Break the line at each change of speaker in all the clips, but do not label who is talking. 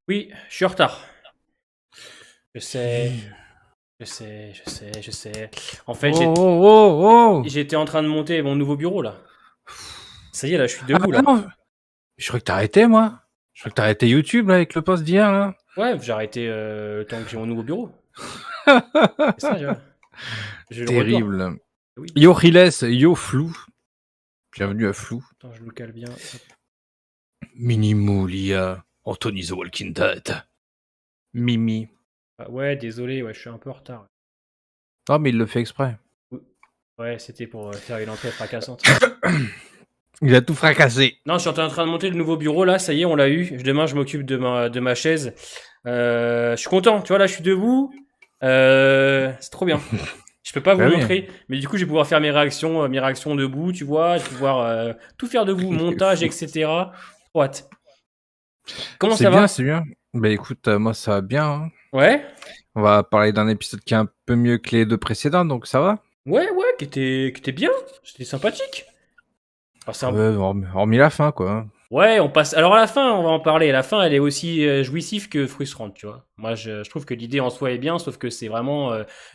Oui, je suis en retard. Je sais,
Oui.
je sais. En fait,
Oh.
j'étais en train de monter mon nouveau bureau, là. Ça y est, là, je suis
Ah
debout, là.
non, je crois que t'as arrêté, moi. Je crois que t'as arrêté YouTube, là, avec le post d'hier, là.
Ouais, j'ai arrêté le temps que j'ai mon nouveau bureau. C'est ça, j'ai le retour.
Terrible.
Oui.
Yo Riles, yo Flou. Bienvenue à Flou.
Attends, je me cale bien.
Minimo, Lia, Anthony The Walking Dead. Mimi.
Ah, ouais, désolé, ouais, je suis un peu en retard.
Oh, mais il le fait exprès.
Ouais, c'était pour faire une entrée fracassante.
Il a tout fracassé.
Non, je suis en train de monter le nouveau bureau, là, ça y est, on l'a eu. Demain, je m'occupe de ma chaise. Je suis content, tu vois, là, je suis debout. C'est trop bien. Je peux pas vous
Bah oui.
montrer, mais du coup, je vais pouvoir faire mes réactions debout, tu vois, je vais pouvoir tout faire debout, montage,
Fou.
etc. Trop hâte. Comment
C'est
ça
bien,
va?
c'est bien. Bah écoute, moi ça va bien. Hein.
Ouais?
On va parler d'un épisode qui est un peu mieux que les deux précédents, donc ça va.
Ouais, qui était bien. C'était sympathique. Enfin, c'est un-
Ouais, hormis la fin, quoi.
Ouais, on passe. Alors à la fin, on va en parler. La fin, elle est aussi jouissive que frustrante, tu vois. Moi, je trouve que l'idée en soi est bien, sauf que c'est vraiment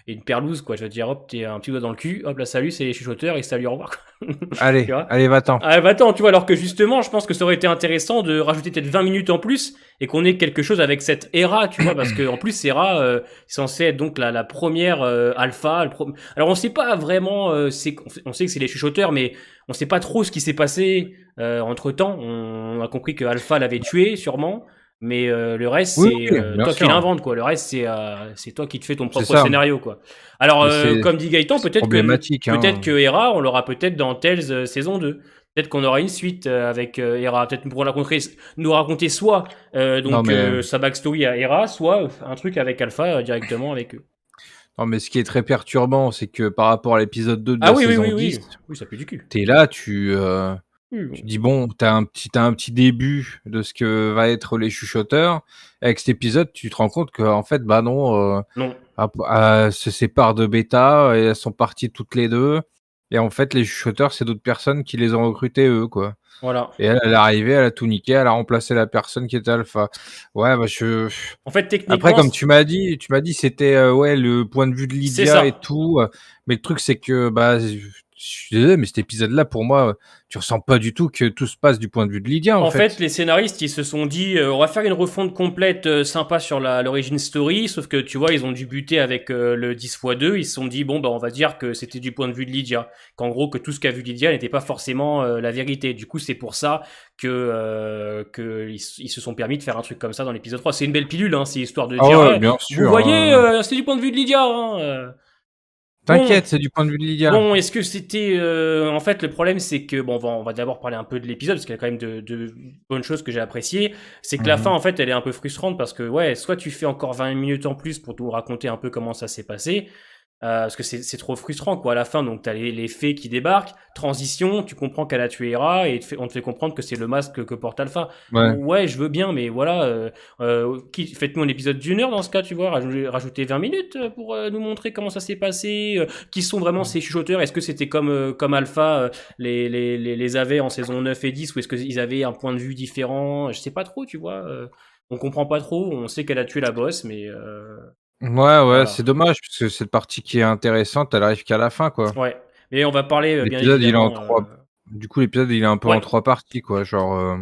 une perlouse, quoi. Je veux dire, hop, t'es un petit doigt dans le cul, hop là, salut, c'est les chuchoteurs et salut, au revoir. Quoi. Tu
Allez,
vois?
va-t'en.
Ah bah attends, tu vois, alors que justement, je pense que ça aurait été intéressant de rajouter peut-être 20 minutes en plus et qu'on ait quelque chose avec cette Hera, tu vois, parce que en plus, Hera, c'est censé être donc la première alpha. Alors on sait pas vraiment, on sait que c'est les chuchoteurs, mais on sait pas trop ce qui s'est passé entre temps. On a compris que Alpha l'avait tué, sûrement. Mais le reste,
Oui,
c'est
oui, bien
toi qui
sûr.
l'invente, quoi. Le reste, c'est toi qui te fais ton
C'est
propre
ça.
scénario, quoi. Alors,
Mais c'est
comme dit Gaëtan,
problématique,
peut-être
hein.
que Hera, on l'aura peut-être dans Tales saison 2. Peut-être qu'on aura une suite avec Hera. Peut-être pour nous raconter soit
Non, mais
sa backstory à Hera, soit un truc avec Alpha directement avec eux.
non, mais ce qui est très perturbant, c'est que par rapport à l'épisode 2 de
Ah
la
oui, oui,
saison
oui,
10,
oui. Oui, ça pue du cul.
t'es là,
Oui,
tu dis bon, t'as un petit début de ce que va être les chuchoteurs. Avec cet épisode, tu te rends compte que en fait, bah non,
non.
se séparent de Beta et elles sont parties toutes les deux. Et en fait, les chuchoteurs, c'est d'autres personnes qui les ont recrutés eux, quoi.
Voilà.
Et elle est arrivée, elle a tout niqué, elle a remplacé la personne qui était alpha. Ouais, bah
En fait,
après,
techniquement,
comme tu m'as dit, c'était ouais le point de vue de
c'est
Lydia et
ça.
tout. Mais le truc, c'est que bah, je suis désolé, mais cet épisode-là, pour moi, tu ressens pas du tout que tout se passe du point de vue de Lydia, en
En fait,
fait.
les scénaristes, ils se sont dit, on va faire une refonte complète sympa sur l'origin story, sauf que tu vois, ils ont dû buter avec le 10x2, ils se sont dit, bon, bah, on va dire que c'était du point de vue de Lydia, qu'en gros, que tout ce qu'a vu Lydia n'était pas forcément la vérité. Du coup, c'est pour ça que ils se sont permis de faire un truc comme ça dans l'épisode 3. C'est une belle pilule, hein, c'est histoire de
Ah
dire,
ouais,
hey,
bien
vous
sûr.
voyez, c'est du point de vue de Lydia, hein. Bon,
T'inquiète, c'est du point de vue de Lydia.
Bon, est-ce que c'était en fait le problème c'est que bon on va d'abord parler un peu de l'épisode parce qu'il y a quand même de bonnes choses que j'ai appréciées, c'est que la fin
Mhm.
en fait elle est un peu frustrante parce que ouais, soit tu fais encore 20 minutes en plus pour nous raconter un peu comment ça s'est passé, parce que c'est trop frustrant quoi à la fin, donc t'as les fées qui débarquent, transition, tu comprends qu'elle a tué Hera et on te fait comprendre que c'est le masque que porte Alpha.
Ouais.
Ouais, je veux bien, mais voilà, faites-nous un épisode d'une heure dans ce cas, tu vois, rajoutez 20 minutes pour nous montrer comment ça s'est passé, qui sont vraiment ces chuchoteurs, est-ce que c'était comme Alpha les avait en saison 9 et 10, ou est-ce qu'ils avaient un point de vue différent, je sais pas trop, tu vois, on comprend pas trop, on sait qu'elle a tué la boss, mais
Ouais,
voilà.
c'est dommage, parce que cette partie qui est intéressante, elle arrive qu'à la fin, quoi.
Ouais, mais on va parler bien
L'épisode, il est en
évidemment.
trois. Du coup, l'épisode, il est un peu en
Ouais,
trois parties, quoi. Genre,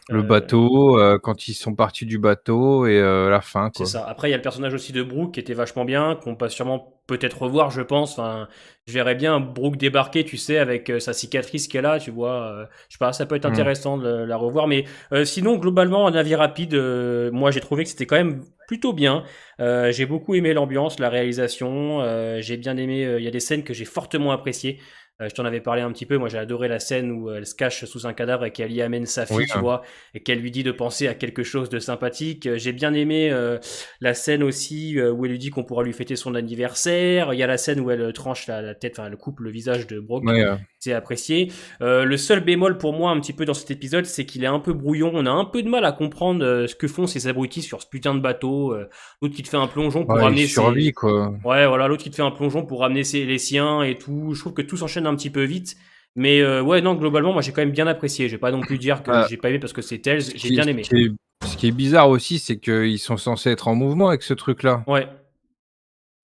le
euh,
bateau, quand ils sont partis du bateau, et la fin,
c'est
quoi.
ça. Après, il y a le personnage aussi de Brooke qui était vachement bien, qu'on va sûrement peut-être revoir, je pense. Enfin, je verrais bien Brooke débarquer, tu sais, avec sa cicatrice qu'elle a, tu vois. Je sais pas, ça peut être
Hmm.
intéressant de la revoir. Mais sinon, globalement, un avis rapide, moi j'ai trouvé que c'était quand même plutôt bien. J'ai beaucoup aimé l'ambiance, la réalisation. J'ai bien aimé. Il y a des scènes que j'ai fortement appréciées. Je t'en avais parlé un petit peu. Moi, j'ai adoré la scène où elle se cache sous un cadavre et qu'elle y amène sa
Oui,
fille, tu vois, et qu'elle lui dit de penser à quelque chose de sympathique. J'ai bien aimé la scène aussi où elle lui dit qu'on pourra lui fêter son anniversaire. Il y a la scène où elle tranche la tête, enfin, elle coupe le visage de Brock.
ouais,
C'est apprécié. Le seul bémol pour moi un petit peu dans cet épisode, c'est qu'il est un peu brouillon. On a un peu de mal à comprendre ce que font ces abrutis sur ce putain de bateau. L'autre qui te fait un plongeon pour
ouais, il
ramener ses...
survit, quoi.
Ouais, voilà, l'autre qui te fait un plongeon pour ramener les siens et tout. Je trouve que tout s'enchaîne un petit peu vite. Mais ouais, non, globalement, moi j'ai quand même bien apprécié. Je vais pas non plus dire que
Bah,
j'ai pas aimé parce que c'est Tails,
ce
j'ai
qui est
bien
ce
aimé.
qui est ce qui est bizarre aussi, c'est qu'ils sont censés être en mouvement avec ce truc-là.
Ouais,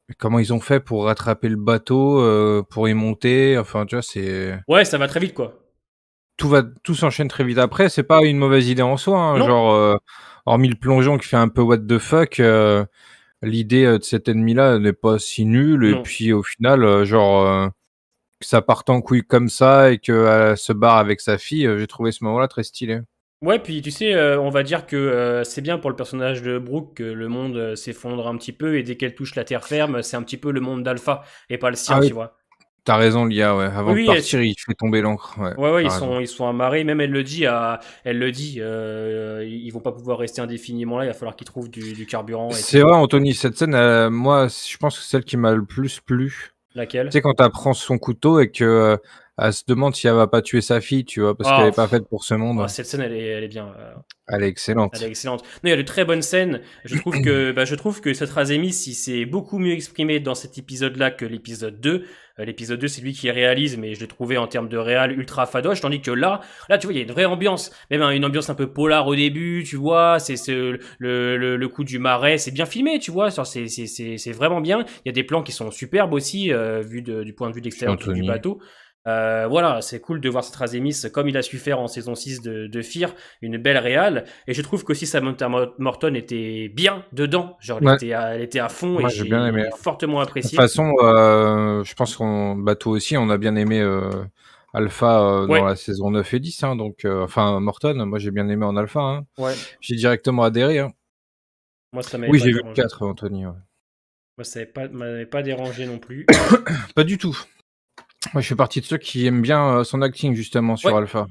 Mais comment ils ont fait pour rattraper le bateau, pour y monter? Enfin, tu vois, c'est
ouais, ça va très vite, quoi.
tout s'enchaîne très vite après. C'est pas une mauvaise idée en soi, hein,
Non,
genre, hormis le plongeon qui fait un peu what the fuck, l'idée, de cet ennemi-là n'est pas si nulle et
non.
puis au final, genre, que ça parte en couille comme ça et qu'elle se barre avec sa fille, j'ai trouvé ce moment-là très stylé.
Ouais, puis tu sais, on va dire que c'est bien pour le personnage de Brooke que le monde s'effondre un petit peu et dès qu'elle touche la terre ferme, c'est un petit peu le monde d'Alpha et pas le sien,
Ah oui,
tu vois.
tu raison Lia, ouais.
Oui,
Avant de
oui,
partir, il fait tomber l'encre, ouais,
ouais, ouais,
tu raison.
ils sont amarrés. Même elle le dit, ils vont pas pouvoir rester indéfiniment là. Il va falloir qu'ils trouvent du carburant et
C'est
tout.
vrai Anthony, cette scène, moi, je pense que c'est celle qui m'a le plus plu. Tu
Laquelle?
sais, quand elle prend son couteau et que, elle se demande si elle va pas tuer sa fille, tu vois? Parce qu'elle
Ah,
est pas
pff,
faite pour ce
ah,
monde.
cette scène, elle est bien.
Elle est
Elle est
excellente.
excellente. Non, il y a de très bonnes scènes. Je trouve que cette Razémis, il s'est beaucoup mieux exprimé dans cet épisode-là que l'épisode 2. L'épisode 2, c'est lui qui réalise, mais je l'ai trouvé en termes de réal ultra fadoche, tandis que là, tu vois, il y a une vraie ambiance. Même une ambiance un peu polar au début, tu vois, c'est le coup du marais, c'est bien filmé, tu vois, c'est vraiment bien. Il y a des plans qui sont superbes aussi, du point de vue de
Merci
l'extérieur du
Anthony.
bateau. Voilà, c'est cool de voir cette Razémis comme il a su faire en saison 6 de Fear, une belle réal. Et je trouve qu'aussi Samantha Morton était bien dedans. Genre,
Ouais,
elle était à fond et
moi j'ai bien aimé.
j'ai fortement
De toute
apprécié.
façon, je pense qu'on bateau aussi, on a bien aimé, Alpha, dans
Ouais,
la saison 9 et 10, hein, donc enfin Morton, moi j'ai bien aimé en Alpha, hein.
ouais.
J'ai directement adhéré, hein.
Moi, ça m'avait
Oui,
pas
j'ai vu le
dérangé.
4, Anthony, ouais.
Moi, m'avait pas dérangé non plus.
Pas du tout. Moi, je fais partie de ceux qui aiment bien, son acting justement sur
Ouais,
Alpha,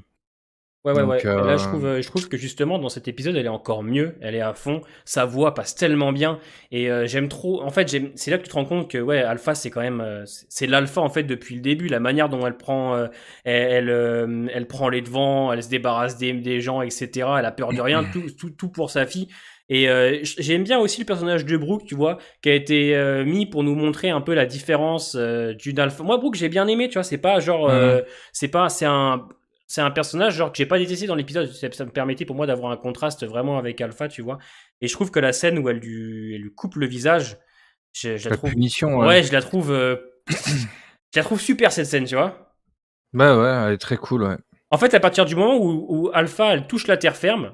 donc
ouais. Et là, je trouve que justement, dans cet épisode, elle est encore mieux. Elle est à fond. Sa voix passe tellement bien. Et j'aime trop. En fait, c'est là que tu te rends compte que, ouais, Alpha, c'est quand même. C'est l'Alpha, en fait, depuis le début. La manière dont elle prend. Elle prend les devants. Elle se débarrasse des gens, etc. Elle a peur de rien. Tout pour sa fille. Et j'aime bien aussi le personnage de Brooke, tu vois, qui a été mis pour nous montrer un peu la différence d'une alpha. Moi, Brooke, j'ai bien aimé, tu vois, c'est pas genre,
Mmh.
c'est un personnage genre que j'ai pas détesté dans l'épisode. Ça me permettait pour moi d'avoir un contraste vraiment avec Alpha, tu vois. Et je trouve que la scène où elle lui coupe le visage, je la
La
trouve,
punition, ouais.
ouais, je la trouve super cette scène, tu vois.
Bah, ouais, elle est très cool, ouais.
En fait, à partir du moment où Alpha elle touche la terre ferme,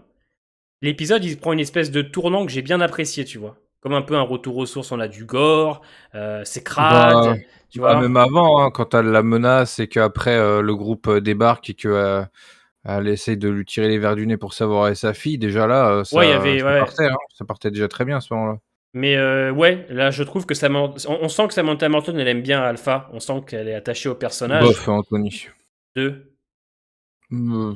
l'épisode il prend une espèce de tournant que j'ai bien apprécié, tu vois. Comme un peu un retour aux sources, on a du gore, c'est
Bah
crade, tu
bah, même
vois.
avant, hein, quand elle la menace et qu'après, le groupe, débarque et que, elle essaye de lui tirer les vers du nez pour savoir sa fille, déjà là,
Ouais, il y avait, ouais.
ça partait déjà très bien à ce moment-là.
Mais ouais, là je trouve que on sent que Samantha Morton elle aime bien Alpha, on sent qu'elle est attachée au personnage
Bof, Anthony.
de.
Mmh,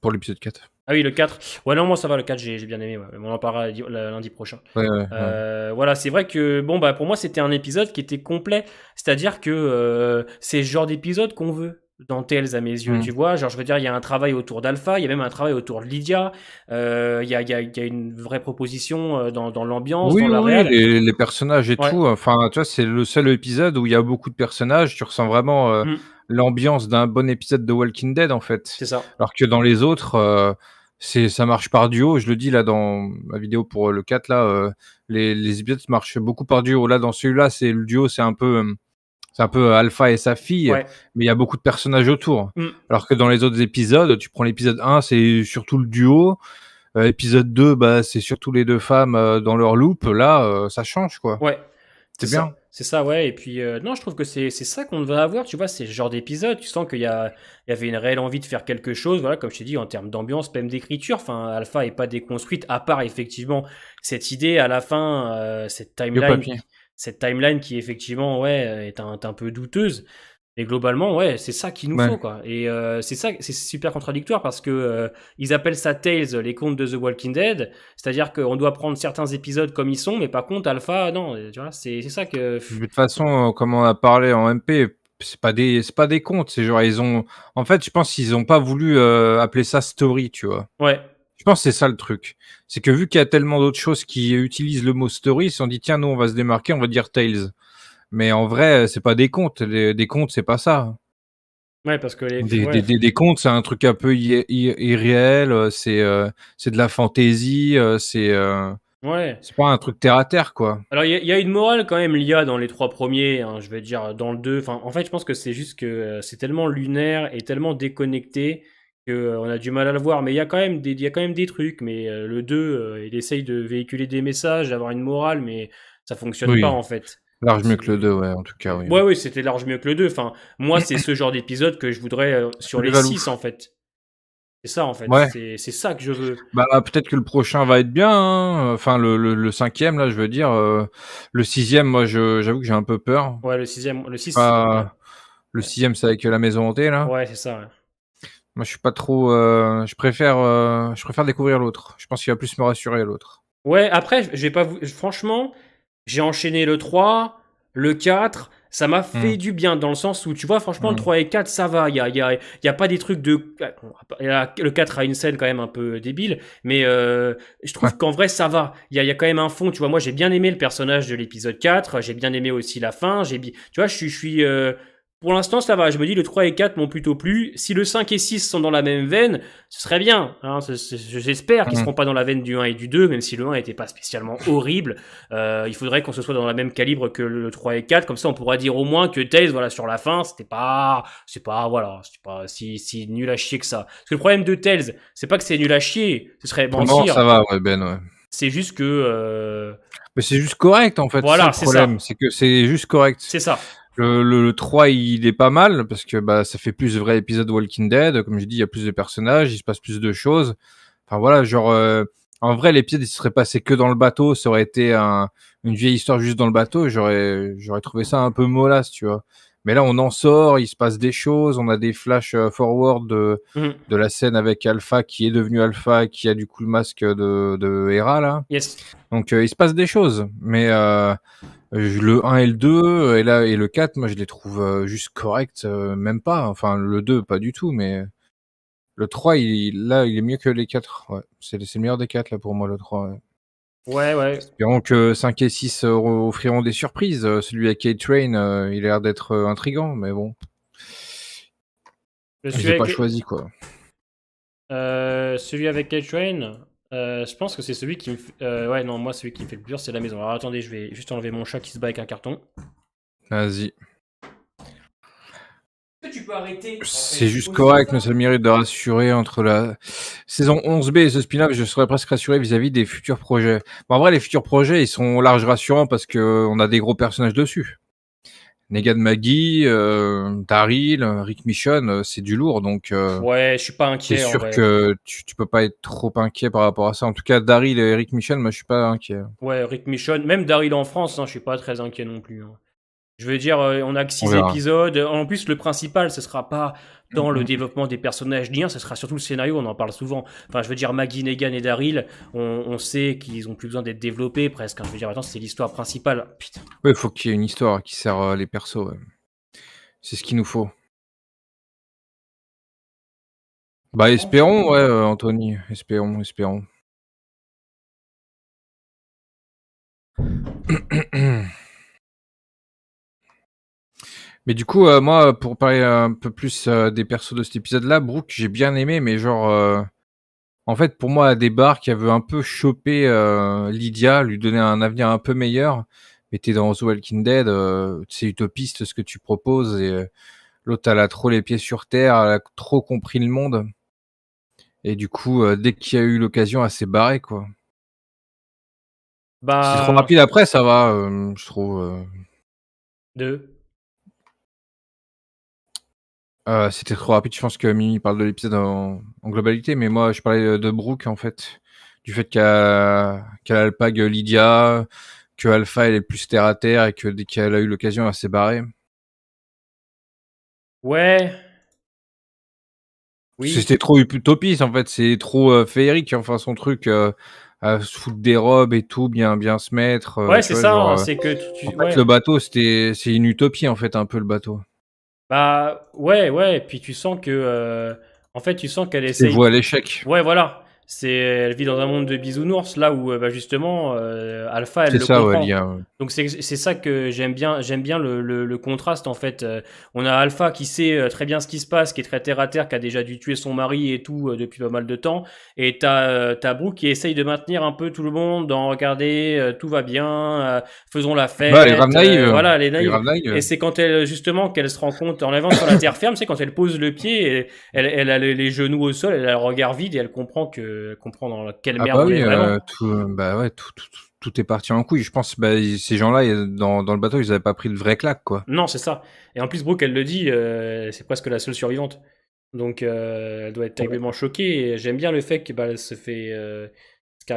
pour l'épisode 4.
Ah oui, le 4. Ouais, non, moi ça va, le 4 j'ai bien aimé, ouais. On en parlera lundi prochain.
Ouais, ouais, ouais.
Voilà, c'est vrai que bon bah pour moi c'était un épisode qui était complet, c'est-à-dire que c'est le genre d'épisode qu'on veut dans Tales à mes yeux,
Mmh.
tu vois, genre je veux dire il y a un travail autour d'Alpha, il y a même un travail autour de Lydia, il y a une vraie proposition dans l'ambiance,
Oui,
dans la
oui, oui,
réal.
les personnages et
Ouais,
tout, enfin, tu vois, c'est le seul épisode où il y a beaucoup de personnages, tu ressens vraiment,
mm,
l'ambiance d'un bon épisode de Walking Dead, en fait.
c'est ça.
Alors que dans les autres, ça marche par duo. Je le dis là dans ma vidéo pour, le 4 là, les épisodes marchent beaucoup par duo. Là, dans celui-là, c'est le duo, c'est un peu Alpha et sa fille,
Ouais.
mais il y a beaucoup de personnages autour.
Mm.
Alors que dans les autres épisodes, tu prends l'épisode 1, c'est surtout le duo. Épisode 2, bah, c'est surtout les 2 femmes, dans leur loop. Là, ça change, quoi.
Ouais, c'est
C'est bien.
ça. C'est ça, ouais. Et puis, non, je trouve que c'est ça qu'on devrait avoir, tu vois, c'est ce genre d'épisode. Tu sens il y avait une réelle envie de faire quelque chose, voilà, comme je t'ai dit, en termes d'ambiance, même d'écriture. Enfin, Alpha est pas déconstruite, à part effectivement cette idée à la fin,
Yo, papier.
cette timeline qui effectivement, ouais, est un peu douteuse. Et globalement, ouais, c'est ça qu'il nous
Ouais.
faut, quoi. Et c'est ça, c'est super contradictoire parce que ils appellent ça Tales, les contes de The Walking Dead. C'est-à-dire qu'on doit prendre certains épisodes comme ils sont, mais par contre, Alpha, non, tu vois, c'est ça que.
De toute façon, comme on a parlé en MP, c'est pas des contes. C'est genre, ils ont, en fait, je pense qu'ils ont pas voulu, appeler ça story, tu vois?
Ouais,
Je pense que c'est ça le truc. C'est que vu qu'il y a tellement d'autres choses qui utilisent le mot story, ils se sont dit: «Tiens, nous, on va se démarquer, on va dire Tales». Mais en vrai, c'est pas des contes. Des contes, c'est pas ça.
Ouais, parce que
Des des contes, c'est un truc un peu irréel, c'est de la fantaisie,
ouais.
c'est pas un truc terre à terre, quoi.
Alors il y a une morale quand même, l'IA dans les 3 premiers, hein, je vais dire dans le 2. Enfin, en fait, je pense que c'est juste que, c'est tellement lunaire et tellement déconnecté que, on a du mal à le voir. Mais il y a quand même des trucs, mais, le 2, il essaye de véhiculer des messages, d'avoir une morale, mais ça fonctionne pas,
Oui,
en fait.
large mieux que le
C'est
2, ouais, en tout cas, oui.
Ouais, oui, c'était large mieux que le 2. Enfin, moi, c'est ce genre d'épisode que je voudrais, sur
Salut
les
Valou.
6, en fait. C'est ça, en fait.
Ouais,
C'est ça que je veux.
bah, peut-être que le prochain va être bien, hein, enfin le 5e là, je veux dire, le 6e, moi j'avoue que j'ai un peu peur.
Ouais, le sixième, le 6, ouais.
Pas le 6e, c'est avec la maison hantée là.
Ouais, c'est ça, ouais.
Moi je suis pas trop, je préfère découvrir l'autre. Je pense qu'il va plus me rassurer l'autre.
Ouais, après, je vais pas vous franchement, j'ai enchaîné le 3, le 4, ça m'a
Mmh.
fait du bien dans le sens où, tu vois, franchement, le
Mmh.
3 et 4, ça va. Il y a pas des trucs de. Le 4 a une scène quand même un peu débile, mais, je
Ouais.
trouve qu'en vrai, ça va. Il y a quand même un fond, tu vois. Moi, j'ai bien aimé le personnage de l'épisode 4, j'ai bien aimé aussi la fin. Tu vois, je suis, pour l'instant, ça va. Je me dis, le 3 et 4 m'ont plutôt plu. Si le 5 et 6 sont dans la même veine, ce serait bien. Hein. J'espère qu'ils
Mmh.
seront pas dans la veine du 1 et du 2, même si le 1 était pas spécialement horrible. Il faudrait qu'on se soit dans la même calibre que le 3 et 4. Comme ça, on pourra dire au moins que Tails, voilà, sur la fin, voilà, c'était pas si nul à chier que ça. Parce que le problème de Tails, c'est pas que c'est nul à chier, ce serait
Non,
mentir.
ça va, ouais, Ben, ouais.
C'est juste que,
Mais c'est juste correct en fait, c'est ça
voilà,
le
c'est
problème,
ça.
c'est que c'est juste correct.
C'est ça.
Le 3, il est pas mal parce que bah ça fait plus de vrais épisodes Walking Dead. Comme je dis, il y a plus de personnages, il se passe plus de choses. Enfin voilà, genre en vrai l'épisode il se serait passé que dans le bateau, ça aurait été une vieille histoire juste dans le bateau, j'aurais trouvé ça un peu mollasse, tu vois. Mais là on en sort, il se passe des choses, on a des flash forward
Mhm.
de la scène avec Alpha qui est devenu Alpha, qui a du coup le masque de Hera là.
Yes.
Donc il se passe des choses, mais le 1 et le 2 et le 4, moi je les trouve juste corrects, même pas. Enfin le 2 pas du tout, mais le 3 il est mieux que les 4. Ouais. C'est le meilleur des 4 là pour moi le 3. Ouais.
Ouais, ouais.
Espérons que 5 et 6 offriront des surprises. Celui avec K-Train, il a l'air d'être intriguant, mais bon,
Je
je
suis
l'ai pas
avec,
choisi quoi.
celui avec K-Train. Je pense que c'est celui qui me fait. Ouais, non, moi, celui qui me fait le plus peur, c'est la maison. Alors attendez, je vais juste enlever mon chat qui se bat avec un carton.
Vas-y.
Est-ce que tu peux arrêter, en fait,
C'est
de
juste
poser comme
correct, mais
ça?
ça le mérite de rassurer entre la saison 11B et ce spin-off, je serais presque rassuré vis-à-vis des futurs projets. Bon, en vrai, les futurs projets, ils sont large rassurants parce que on a des gros personnages dessus. Negan Maggie, Daryl, Rick Michonne, c'est du lourd, donc
Ouais, je suis pas
c'est
inquiet en
sûr
vrai.
que tu peux pas être trop inquiet par rapport à ça. En tout cas, Daryl et Rick Michonne, moi, je suis pas inquiet.
Ouais, Rick Michonne, même Daryl en France, hein, je suis pas très inquiet non plus. Hein. Je veux dire, on a que
On
6
verra.
épisodes. En plus, le principal, ce sera pas
Mm,
tant le
mm.
développement des personnages liens, ce sera surtout le scénario, on en parle souvent. Enfin, je veux dire, Maggie, Negan et Daryl, on sait qu'ils ont plus besoin d'être développés presque. Hein. Je veux dire, attends, c'est l'histoire principale. Putain.
Ouais, faut qu'il y ait une histoire qui sert les persos. Ouais. C'est ce qu'il nous faut. Bah, espérons, ouais, Anthony. Espérons, espérons. Mais du coup, moi, pour parler un peu plus des persos de cet épisode-là, Brooke, j'ai bien aimé, mais genre, en fait, pour moi, elle débarque, elle veut un peu choper Lydia, lui donner un avenir un peu meilleur. Mais t'es dans The Walking Dead, c'est utopiste ce que tu proposes, et l'autre, elle a trop les pieds sur terre, elle a trop compris le monde. Et du coup, dès qu'il y a eu l'occasion, elle s'est barrée, quoi. C'est trop
Bah,
rapide après, ça va, je trouve.
deux.
C'était trop rapide. Je pense que Mimi parle de l'épisode en globalité, mais moi, je parlais de Brooke, en fait. Du fait qu'elle alpague Lydia, que Alpha, elle est plus terre à terre et que dès qu'elle a eu l'occasion, elle s'est barrée.
Ouais, oui.
C'était trop utopiste, en fait. C'est trop féerique, enfin, son truc, à se foutre des robes et tout, bien se mettre,
Ouais,
tu
c'est
vois,
ça,
genre,
hein, c'est que
en fait,
ouais.
le bateau, c'est une utopie, en fait, un peu, le bateau.
Bah, ouais, ouais. Puis tu sens que, en fait, tu sens qu'elle
C'est voué
essaye.
à l'échec.
Ouais, voilà. Elle vit dans un monde de bisounours, là où bah, justement Alpha, elle
C'est
le
ça, ouais,
comprend.
l'IA. Ouais.
Donc c'est ça que j'aime bien le contraste en fait. On a Alpha qui sait très bien ce qui se passe, qui est très terre à terre, qui a déjà dû tuer son mari et tout depuis pas mal de temps. Et t'as Brooke qui essaye de maintenir un peu tout le monde dans regardez, tout va bien, faisons la
Bah, elle est grave
fête,
naïve.
voilà, elle est
Elle est
naïve.
grave naïve.
Et c'est quand elle justement qu'elle se rend compte en avant sur la terre ferme, c'est quand elle pose le pied, elle a les genoux au sol, elle a le regard vide et elle comprend dans quelle
Ah
merde
bah
on est
oui,
vraiment.
bah ouais, tout est parti en couille. Je pense, bah, ces gens-là, dans le bateau, ils avaient pas pris de vraie claque, quoi.
Non, c'est ça. Et en plus, Brooke, elle le dit, c'est presque la seule survivante. Donc, elle doit être
Ouais.
terriblement choquée. Et j'aime bien le fait qu'elle se fait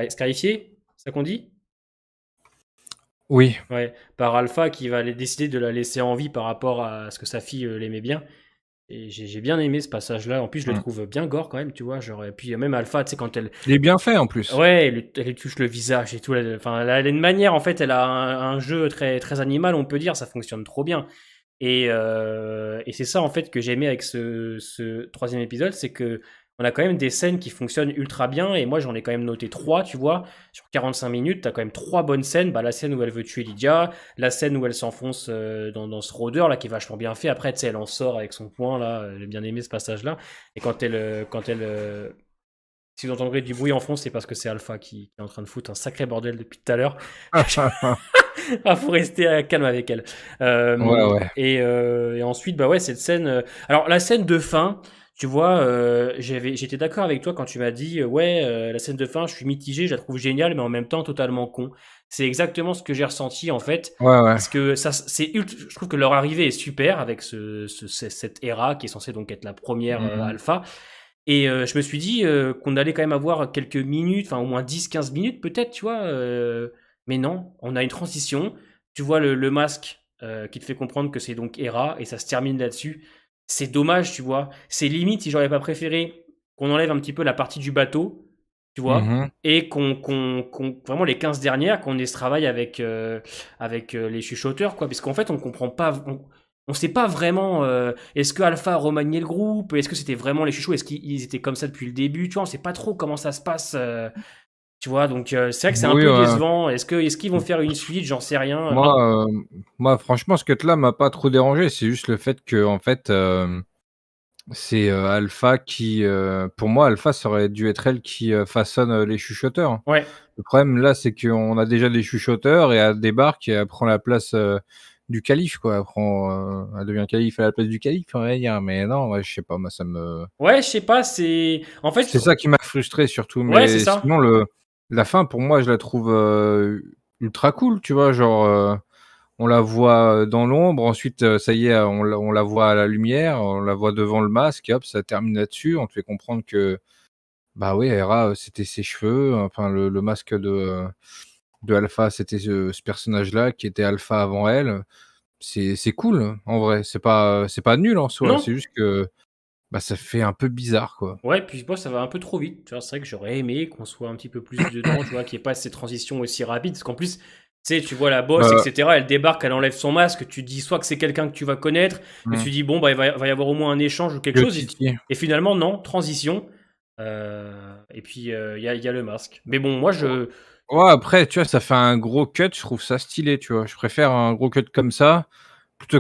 scarifier, c'est ça qu'on dit?
Oui.
Ouais, par Alpha qui va décider de la laisser en vie par rapport à ce que sa fille l'aimait bien. Et j'ai bien aimé ce passage-là. En plus, je le
Mm.
trouve bien gore quand même, tu vois. Genre, et puis, même Alpha, tu sais, quand elle,
Il est bien fait, en plus.
ouais, elle lui touche le visage et tout. Enfin, elle a une manière, en fait, elle a un jeu très, très animal, on peut dire. Ça fonctionne trop bien. Et c'est ça en fait que j'ai aimé avec ce troisième épisode, c'est que on a quand même des scènes qui fonctionnent ultra bien. Et moi j'en ai quand même noté trois, tu vois, sur 45 minutes, t'as quand même trois bonnes scènes. Bah, la scène où elle veut tuer Lydia, la scène où elle s'enfonce dans ce rôdeur là qui est vachement bien fait. Après, tu sais, elle en sort avec son poing là. J'ai bien aimé ce passage là. Et si vous entendrez du bruit en fond, c'est parce que c'est Alpha qui est en train de foutre un sacré bordel depuis tout à l'heure. Ah, faut rester calme avec elle.
Ouais, ouais.
Et ensuite, bah ouais, cette scène. Alors, la scène de fin, tu vois, j'étais d'accord avec toi quand tu m'as dit, ouais, la scène de fin, je suis mitigé, je la trouve géniale, mais en même temps totalement con. C'est exactement ce que j'ai ressenti en fait.
Ouais, ouais.
Parce que je trouve que leur arrivée est super avec cette Hera qui est censée donc être la première
Mhm.
alpha. Et je me suis dit qu'on allait quand même avoir quelques minutes, enfin au moins 10-15 minutes peut-être, tu vois. Mais non, on a une transition. Tu vois le masque qui te fait comprendre que c'est donc Hera et ça se termine là-dessus. C'est dommage, tu vois. C'est limite si j'aurais pas préféré qu'on enlève un petit peu la partie du bateau, tu vois,
Mhm.
et vraiment les 15 dernières, qu'on ait ce travail avec les chuchoteurs, quoi. Parce qu'en fait, on comprend pas. On sait pas vraiment. Est-ce que Alpha a remanié le groupe? Est-ce que c'était vraiment les chuchots? Est-ce qu'ils étaient comme ça depuis le début? Tu vois, on sait pas trop comment ça se passe. Tu vois, donc c'est vrai que c'est un
Oui,
peu
ouais.
décevant. Est-ce qu'ils vont faire une suite? J'en sais rien.
Moi, moi, franchement, ce cut-là m'a pas trop dérangé. C'est juste le fait que, en fait, c'est Alpha qui, pour moi, Alpha, ça aurait dû être elle qui façonne les chuchoteurs.
Ouais,
Le problème, là, c'est qu'on a déjà des chuchoteurs et elle débarque et elle prend la place du calife, quoi. Elle devient calife à la place du calife, on va dire. Mais non, ouais, je sais pas, moi,
ouais, je sais pas. C'est en fait,
c'est ça qui m'a frustré surtout.
ouais, c'est
Mais
ça.
sinon, la fin, pour moi, je la trouve ultra cool, tu vois. Genre, on la voit dans l'ombre, ensuite, ça y est, on la voit à la lumière, on la voit devant le masque, et hop, ça termine là-dessus. On te fait comprendre que, bah oui, Hera, c'était ses cheveux, enfin, le masque de Alpha, c'était ce personnage-là qui était Alpha avant elle. C'est cool, en vrai. C'est pas nul en soi.
Non.
C'est juste que bah, ça fait un peu bizarre, quoi.
Ouais, puis moi ça va un peu trop vite. Tu vois, c'est vrai que j'aurais aimé qu'on soit un petit peu plus dedans, tu vois, qu'il n'y ait pas ces transitions aussi rapides. Parce qu'en plus, tu sais, tu vois la boss,
Bah,
etc. Elle débarque, elle enlève son masque. Tu te dis soit que c'est quelqu'un que tu vas connaître, mais tu
mmh,
te dis bon, bah va y avoir au moins un échange ou quelque
le
chose.
Titi.
Et finalement, non, transition. Et puis il y a le masque. Mais bon, moi je.
Ouais, après, tu vois, ça fait un gros cut, je trouve ça stylé, tu vois? Je préfère un gros cut comme ça, plutôt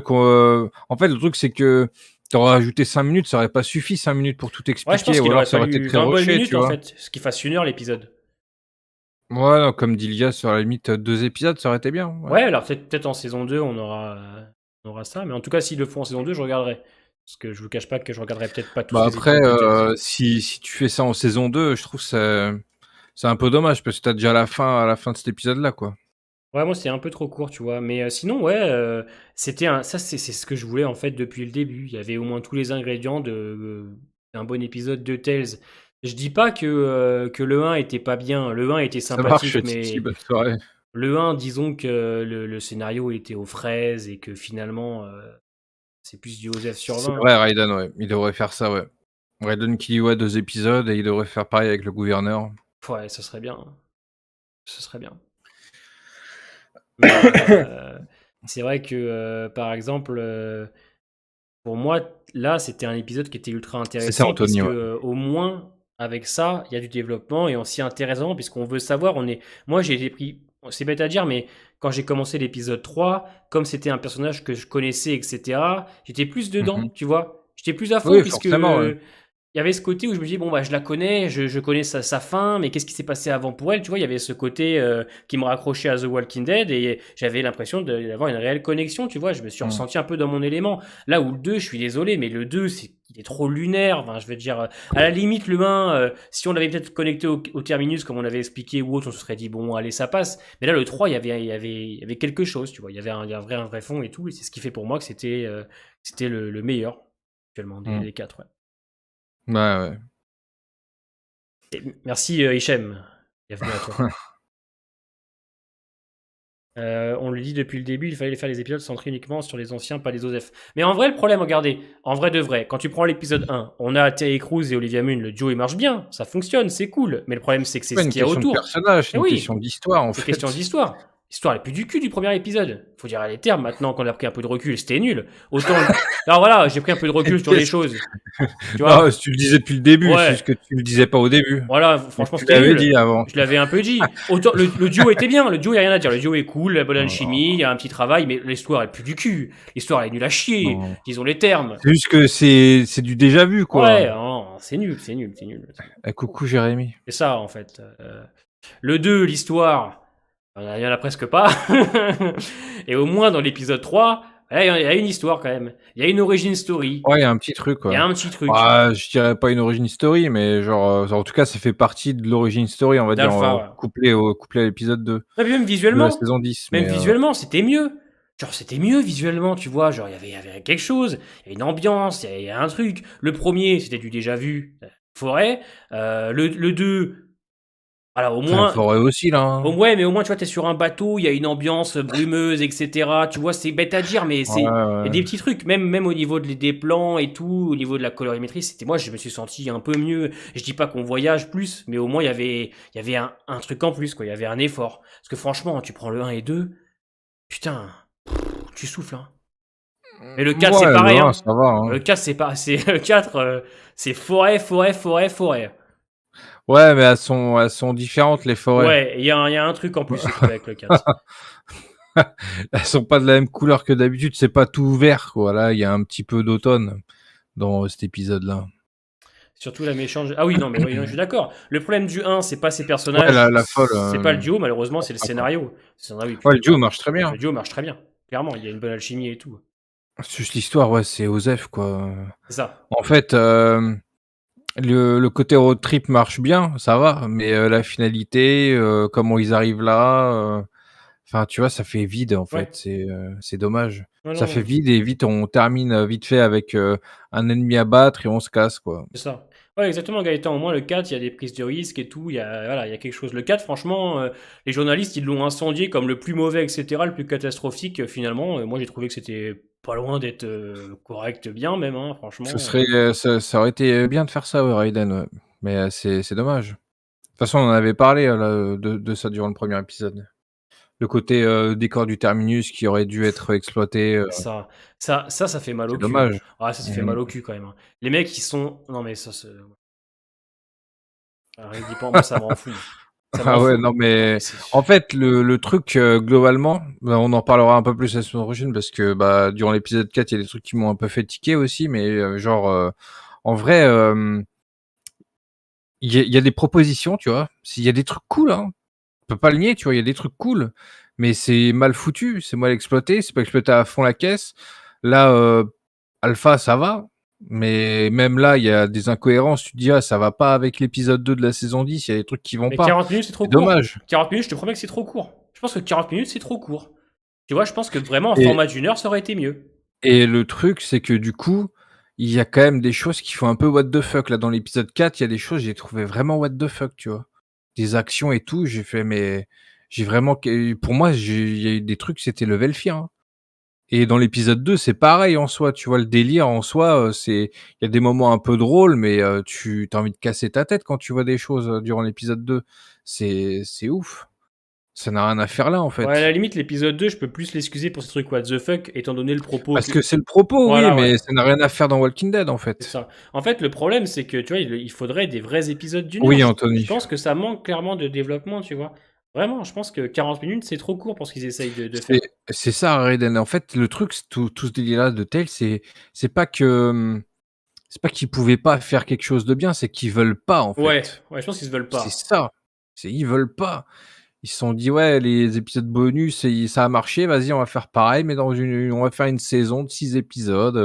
en fait, le truc, c'est que tu aurais rajouté 5 minutes, ça aurait pas suffi 5 minutes pour tout
Ouais, je
expliquer
pense
ou
qu'il aurait
alors ça aurait été
fallu
très
20 bonnes
rushé,
minutes
tu
en
vois?
fait, ce qui fasse 1 heure l'épisode.
Ouais, non, comme dit Lia, sur la limite, 2 épisodes, ça aurait été bien, ouais.
Ouais, alors peut-être en saison 2, on aura ça. Mais en tout cas, s'ils le font en saison 2, je regarderai. Parce que je vous cache pas que je regarderai peut-être pas tous
Bah,
les
après,
épisodes de Tales.
si tu fais ça en saison 2, je trouve c'est un peu dommage parce que tu déjà la fin à la fin de cet épisode-là, quoi.
Ouais, moi, c'est un peu trop court, tu vois. Mais sinon, ouais, ça, c'est ce que je voulais, en fait, depuis le début. Il y avait au moins tous les ingrédients d'un bon épisode de Tales. Je dis pas que le 1 était pas bien. Le 1 était
Ça marche,
sympathique,
Titi,
mais
bonne soirée.
le 1, disons que le scénario était aux fraises et que finalement, c'est plus du Osef sur
C'est
20.
vrai, Raiden, ouais, il devrait faire ça, ouais. Raiden qui dit ouais 2 épisodes et il devrait faire pareil avec le gouverneur.
Ouais, ce serait bien. Ce serait bien. Mais c'est vrai que, par exemple, pour moi, là, c'était un épisode qui était ultra
C'est ça,
intéressant
Anthony,
puisque,
ouais.
au moins avec ça, il y a du développement et aussi intéressant puisqu'on veut savoir, moi j'ai été pris, c'est bête à dire, mais quand j'ai commencé l'épisode 3, comme c'était un personnage que je connaissais, etc., j'étais plus
Mmh.
dedans, tu vois. J'étais plus à fond
Oui,
puisque
forcément, ouais.
il y avait ce côté où je me dis, bon, bah, je la connais, je connais sa fin, mais qu'est-ce qui s'est passé avant pour elle? Tu vois, il y avait ce côté qui me raccrochait à The Walking Dead et j'avais l'impression d'avoir une réelle connexion, tu vois. Je me suis
Mmh.
ressenti un peu dans mon élément. Là où le 2, je suis désolé, mais le 2, il est trop lunaire. Enfin, je veux dire, à la limite, le 1, si on l'avait peut-être connecté au terminus, comme on avait expliqué ou autre, on se serait dit, bon, allez, ça passe. Mais là, le 3, il y avait quelque chose, tu vois. Il y a un vrai fond et tout. Et c'est ce qui fait pour moi que c'était le meilleur, actuellement,
Mmh.
des 4, ouais.
Ouais, ouais.
Merci Hichem, bienvenue à toi. On le dit depuis le début, il fallait faire les épisodes centrés uniquement sur les anciens, pas les OSEF. Mais en vrai, le problème, regardez, en vrai de vrai, quand tu prends l'épisode 1, on a Terry Crews et Olivia Munn, le duo il marche bien, ça fonctionne, c'est cool. Mais le problème, c'est que
C'est
c'est
pas
ce
une
qu'il y a
question de
autour.
personnage, c'est
Et
une question
oui,
d'histoire, en
c'est question
fait.
d'histoire. L'histoire, elle est plus du cul du premier épisode. Faut dire les termes maintenant qu'on a pris un peu de recul, c'était nul. Autant. Alors voilà, j'ai pris un peu de recul sur les
Qu'est-ce que
choses. Tu
non,
vois.
si tu le disais depuis le début, c'est
Ouais,
juste que tu le disais pas au début.
voilà,
Mais
franchement,
tu
c'était
l'avais
nul.
dit avant.
Je l'avais un peu dit. Autant, le duo était bien, le duo, il a rien à dire. Le duo est cool, la bonne
Non,
alchimie, il y a un petit travail, mais l'histoire est plus du cul. L'histoire, elle est nulle à chier.
non.
Disons les termes.
C'est juste que c'est du déjà vu,
Ouais,
quoi.
non, c'est nul, c'est nul, c'est nul.
Eh, coucou Jérémy.
C'est ça, en fait. Le 2, l'histoire, il y en a presque pas. Et au moins, dans l'épisode 3, il y a une histoire quand même. Il y a une origin story.
Ouais, il y a un petit truc,
Il y
ouais.
a un petit truc.
Bah, je dirais pas une origin story, mais genre, en tout cas, ça fait partie de l'origin story, on va dire,
D'Alpha, ouais.
couplé à l'épisode 2
Ouais, puis
de la saison 10.
même
Mais
visuellement, c'était mieux. Genre, c'était mieux visuellement, tu vois. Genre, il y avait quelque chose, il y avait une ambiance, il y a un truc. Le premier, c'était du déjà vu, forêt. Le 2, alors
c'est la forêt aussi, là. Hein.
ouais, mais au moins, tu vois, t'es sur un bateau, il y a une ambiance brumeuse, etc. Tu vois, c'est bête à dire, mais
Ouais,
il y a des
ouais.
petits trucs, même au niveau des plans et tout, au niveau de la colorimétrie, moi, je me suis senti un peu mieux. Je dis pas qu'on voyage plus, mais au moins, il y avait un truc en plus, quoi. Il y avait un effort. Parce que franchement, tu prends le 1 et 2, putain, tu souffles, hein. Mais le 4, c'est
Ouais, le
pareil,
1,
hein.
ça va. Hein.
Le 4, le 4, c'est forêt, forêt, forêt, forêt.
Ouais, mais elles sont différentes, les forêts.
Ouais, il y a un truc en plus, je trouve, avec le 4.
Elles sont pas de la même couleur que d'habitude, c'est pas tout vert, quoi. Là, il y a un petit peu d'automne dans cet épisode-là.
Surtout la méchante. Ah oui, non, mais oui, non, je suis d'accord. Le problème du 1, c'est pas ses
Ouais,
personnages,
la folle,
c'est pas le duo, malheureusement, c'est le
pas quoi.
scénario. Le scénario est
Ouais,
plutôt
le duo
bien.
marche très bien.
Le duo marche très bien. Clairement, il y a une bonne alchimie et tout.
C'est juste l'histoire, ouais, c'est Osef, quoi.
C'est ça.
En fait, le côté road trip marche bien, ça va, mais la finalité, comment ils arrivent là, enfin, tu vois, ça fait vide, en
Ouais.
fait, c'est dommage.
Ouais,
Ça
non,
fait
non,
vide et vite on termine, vite fait avec, un ennemi à battre et on se casse, quoi.
c'est ça. Ouais, exactement, Gaëtan. Au moins, le 4, il y a des prises de risques et tout. Voilà, il y a quelque chose. Le 4, franchement, les journalistes, ils l'ont incendié comme le plus mauvais, etc., le plus catastrophique. Finalement, moi, j'ai trouvé que c'était pas loin d'être correct, bien même, hein,
Ce
franchement.
serait, ça aurait été bien de faire ça, ouais, Raiden, ouais, mais c'est dommage. De toute façon, on en avait parlé, là, de ça durant le premier épisode. Le côté, décor du terminus qui aurait dû être exploité,
Ça, ça fait mal au
c'est
cul, hein.
dommage.
Ah, ça fait
Mmh.
mal au cul quand même, hein. Les mecs, ils sont. Non, mais ça, c'est. Rien que d'y penser, moi, ça me rend fou, moi. Ça me rend
Ah ouais,
fou.
non,
Non, mais
mais
c'est.
en fait, le truc, globalement, bah, on en parlera un peu plus la semaine prochaine parce que, bah, durant l'épisode 4, il y a des trucs qui m'ont un peu fait tiquer aussi, mais genre, en vrai, il y a des propositions, tu vois? S'il y a des trucs cool, hein, on peut pas le nier, tu vois? Il y a des trucs cool, mais c'est mal foutu, c'est mal exploité, c'est pas exploité à fond la caisse. Là, Alpha, ça va, mais même là, il y a des incohérences. Tu te dis: «Ah, ça va pas avec l'épisode 2 de la saison 10, il y a des trucs qui vont
Mais
pas».
40 minutes, c'est trop
C'est
court.
dommage
40 minutes, je te promets que c'est trop court. Je pense que 40 minutes, c'est trop court. Tu vois, je pense que vraiment, un
et
format d'une heure, ça aurait été mieux.
et le truc, c'est que du coup, il y a quand même des choses qui font un peu what the fuck. Là, dans l'épisode 4, il y a des choses, j'ai trouvé vraiment what the fuck, tu vois? Des actions et tout, j'ai fait: «Mais» j'ai vraiment pour moi, il y a eu des trucs, c'était level fear, hein. Et dans l'épisode 2, c'est pareil en soi, tu vois? Le délire en soi, c'est il y a des moments un peu drôles, mais tu as envie de casser ta tête quand tu vois des choses, durant l'épisode 2. C'est ouf. Ça n'a rien à faire là, en
Ouais, à la
fait.
limite, l'épisode 2, je peux plus l'excuser pour ces trucs what the fuck, étant donné le propos
Parce
que...
que c'est le propos, oui,
Voilà, ouais,
mais ça n'a rien à faire dans Walking Dead, en
c'est
fait.
ça. En fait, le problème, c'est que, tu vois, il faudrait des vrais épisodes d'une heure.
Oui,
Je
Anthony.
pense que ça manque clairement de développement, tu vois. Vraiment, je pense que 40 minutes, c'est trop court pour ce qu'ils essayent de
C'est
faire.
c'est ça, Raiden. En fait, le truc, tout ce délire-là de Tales, c'est pas que, c'est pas qu'ils pouvaient pas faire quelque chose de bien, c'est qu'ils veulent pas, en
Ouais,
fait.
ouais, je pense qu'ils se veulent
C'est
pas.
ça. C'est ils veulent pas. Ils se sont dit: «Ouais, les épisodes bonus, ça a marché, vas-y, on va faire pareil, mais on va faire une saison de 6 épisodes,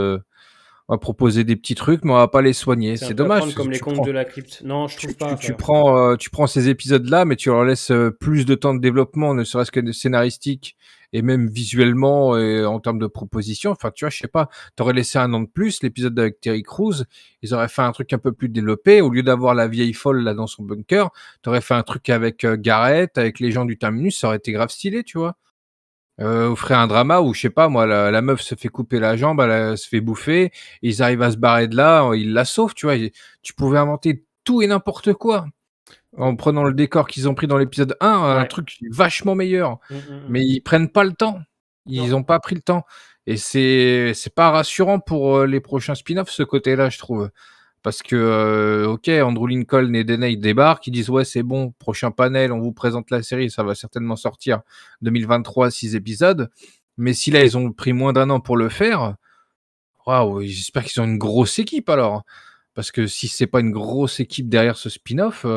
on va proposer des petits trucs, mais on va pas les soigner».
C'est un
C'est
peu à
dommage,
prendre
parce que
comme les
tu
contes de
prends
la crypte. Non, je trouve
tu
pas,
tu tu
frère.
prends, tu prends ces épisodes-là, mais tu leur laisses, plus de temps de développement, ne serait-ce que scénaristique et même visuellement et en termes de propositions. Enfin, tu vois, je sais pas, tu aurais laissé 1 an de plus, l'épisode avec Terry Crews, ils auraient fait un truc un peu plus développé. Au lieu d'avoir la vieille folle là dans son bunker, tu aurais fait un truc avec, Gareth, avec les gens du terminus, ça aurait été grave stylé, tu vois? On ferait un drama où, je sais pas moi, la meuf se fait couper la jambe, elle se fait bouffer, ils arrivent à se barrer de là, ils la sauvent, tu vois? Et tu pouvais inventer tout et n'importe quoi, en prenant le décor qu'ils ont pris dans l'épisode 1, un
Ouais.
truc vachement meilleur.
Mm.
Mais ils prennent pas le temps.
Non.
Ils ont pas pris le temps et c'est pas rassurant pour, les prochains spin-offs, ce côté-là, je trouve. Parce que, OK, Andrew Lincoln et Deney débarquent, ils disent: «Ouais, c'est bon, prochain panel, on vous présente la série, ça va certainement sortir 2023, 6 épisodes». Mais si là, ils ont pris moins d'1 an pour le faire, waouh, j'espère qu'ils ont une grosse équipe alors. Parce que si c'est pas une grosse équipe derrière ce spin-off, il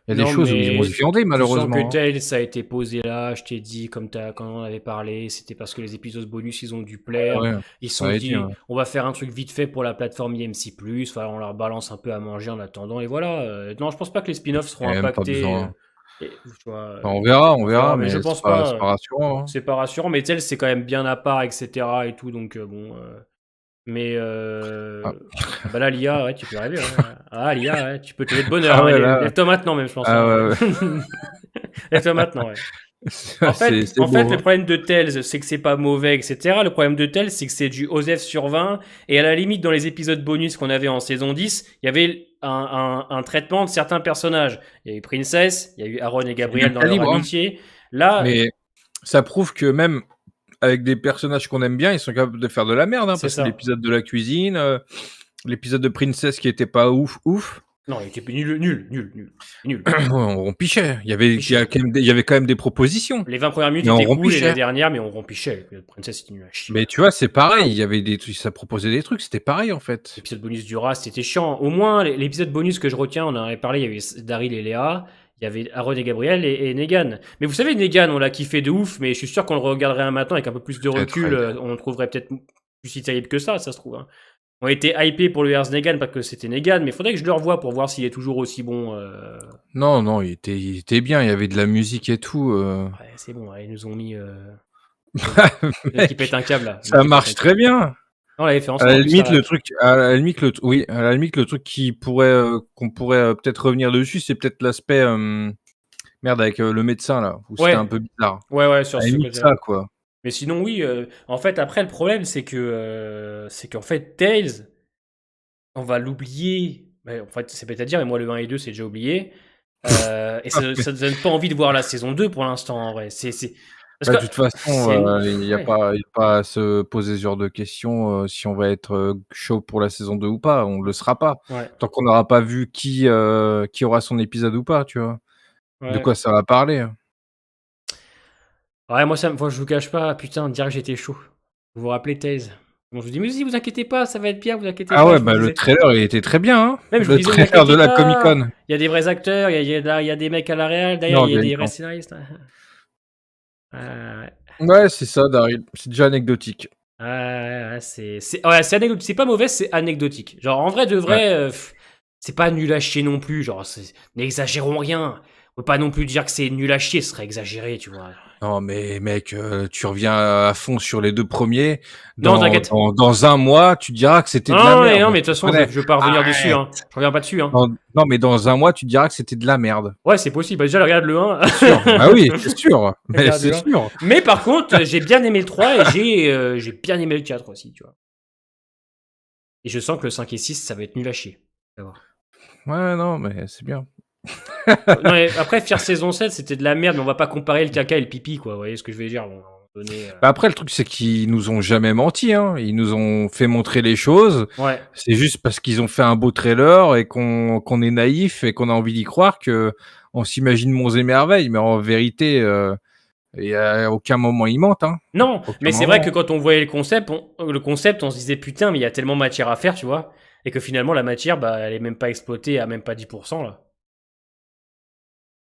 y a des
Non,
choses où ils vont
mais
se viander
tu sens que
malheureusement, hein.
Tales, ça a été posé là, je t'ai dit, quand on en avait parlé, c'était parce que les épisodes bonus, ils ont dû plaire.
Ouais,
Ils se
ça
sont
a été,
dit,
ouais.
on va faire un truc vite fait pour la plateforme IMC+, voilà, on leur balance un peu à manger en attendant, et voilà. Non, je pense pas que les spin-offs seront
Il y a même pas
impactés.
besoin.
Et, tu vois,
Enfin,
on
on
verra,
verra,
mais je
mais
pense
c'est
pas.
pas rassurant, hein.
C'est pas rassurant, mais Tales, c'est quand même bien à part, etc. et tout, donc bon. Mais
Ah.
ah bah là, l'IA, ouais, tu peux rêver, ouais. Ah, l'IA, ouais, tu peux te lever de bonne heure,
Ah
hein.
ouais, là,
Lève-toi maintenant, même, je pense,
ah
hein.
ouais, ouais.
Lève-toi maintenant, ouais.
C'est
En fait,
beau,
le
hein.
problème de Tales, c'est que c'est pas mauvais, etc. Le problème de Tales, c'est que c'est du OSEF sur 20. Et à la limite, dans les épisodes bonus qu'on avait en saison 10, il y avait un traitement de certains personnages. Il y a eu Princess, il y a eu Aaron et
C'est du
Gabriel dans leur
calibre, hein.
amitié. Là,
Mais ça prouve que même avec des personnages qu'on aime bien, ils sont capables de faire de la merde, hein,
c'est
parce que
ça.
l'épisode de la cuisine, l'épisode de Princess qui était pas ouf, ouf,
Non, il était nul, nul, nul, nul. Nul.
on rompichait.
Pichait.
Il y avait quand même des propositions,
Les 20 premières minutes
mais on
étaient cool et la
rompichait.
dernière, mais on rompichait. Le Princess, c'était nul à chier.
Mais tu vois, c'est pareil, il y avait des trucs, ça proposait des trucs, c'était pareil, en fait.
L'épisode bonus du Rast, c'était chiant. Au moins, l'épisode bonus que je retiens, on en avait parlé, il y avait Daryl et Léa, il y avait Aaron et Gabriel et Negan. Mais vous savez, Negan, on l'a kiffé de ouf, mais je suis sûr qu'on le regarderait un matin avec un peu plus de
Peut-être,
recul,
ouais.
on le trouverait peut-être plus si terrible que ça se trouve, hein. On était hypé pour le Hearst Negan parce que c'était Negan, mais il faudrait que je le revoie pour voir s'il est toujours aussi bon.
Non, non, il était bien, il y avait de la musique et tout,
Ouais, c'est bon, ouais, ils nous ont mis. Le mec, le mec qui pète
mec,
un câble là. Le mec
ça
qui pète un
marche très
câble.
bien.
On l'avait fait
À la
ensemble en plus,
limite,
ça.
le truc, à la limite, oui, à la limite, le truc qui pourrait, qu'on pourrait peut-être revenir dessus, c'est peut-être l'aspect, merde, avec le médecin là, où c'était un
Ouais,
peu bizarre.
ouais,
À
sur
la
ce
limite,
côté-là.
ça, quoi.
Mais sinon, oui, en fait, après, le problème, c'est qu'en fait, Tails, on va l'oublier. En fait, c'est bête à dire, mais moi, le 1 et 2, c'est déjà oublié. Et ça ne donne pas envie de voir la saison 2 pour l'instant, en vrai. Parce
Bah,
que
de toute façon,
c'est. Ouais.
il y a pas à se poser ce genre de questions, si on va être, chaud pour la saison 2 ou pas, on le sera pas.
Ouais.
Tant qu'on n'aura pas vu qui aura son épisode ou pas, tu vois? De
Ouais.
quoi ça va parler, hein.
Ouais, moi, je vous cache pas, putain, dire que j'étais chaud. Vous vous rappelez Tails? Bon, je vous dis, mais si, vous inquiétez pas, ça va être bien, vous inquiétez
Ah
pas,
ouais,
je vous
bah, le
disais.
trailer, il était très bien, hein.
Même, je vous
Le
disais, vous
trailer de
inquiétez
la Comic
pas,
Con.
il y a des vrais acteurs, il y a des mecs à la réal, derrière,
Non,
il y a des vrais
non.
scénaristes. Ouais.
Ouais, c'est ça, Daryl. C'est déjà anecdotique.
Ouais, ouais, c'est anecdotique. C'est pas mauvais, c'est anecdotique. Genre, en vrai de
Ouais.
vrai, c'est pas nul à chier non plus. Genre, n'exagérons rien. On peut pas non plus dire que c'est nul à chier, ce serait exagéré, tu vois.
Non, mais mec, tu reviens à fond sur les 2 premiers.
Non, t'inquiète.
Dans 1 mois, tu diras que c'était de la merde.
Non, mais de toute
Je te
façon, je
connais.
veux pas revenir dessus,
Arrête!
hein. Je reviens pas dessus, hein.
Non, mais dans 1 mois, tu diras que c'était de la merde.
Ouais, c'est possible. Bah, déjà, regarde le 1.
C'est sûr. Bah oui, c'est sûr, mais
Regarde
c'est
le 1.
sûr.
Mais par contre, j'ai bien aimé le 3 et j'ai bien aimé le 4 aussi, tu vois. Et je sens que le 5 et 6, ça va être nul à chier. On va voir.
Ouais, non, mais c'est bien.
Non, mais après, Fear saison 7, c'était de la merde, mais on va pas comparer le caca et le pipi, quoi. Vous voyez ce que je veux dire? Bon, à un moment donné,
Bah, après, le truc, c'est qu'ils nous ont jamais menti, hein. Ils nous ont fait montrer les choses.
Ouais.
C'est juste parce qu'ils ont fait un beau trailer et qu'on est naïf et qu'on a envie d'y croire que on s'imagine monts et merveilles. Mais en vérité, et à aucun moment ils mentent, hein.
Non,
Aucun
mais c'est vrai
moment,
que
hein.
quand on voyait le concept, on se disait putain, mais il y a tellement matière à faire, tu vois. Et que finalement, la matière, bah, elle est même pas exploitée à même pas 10%, là.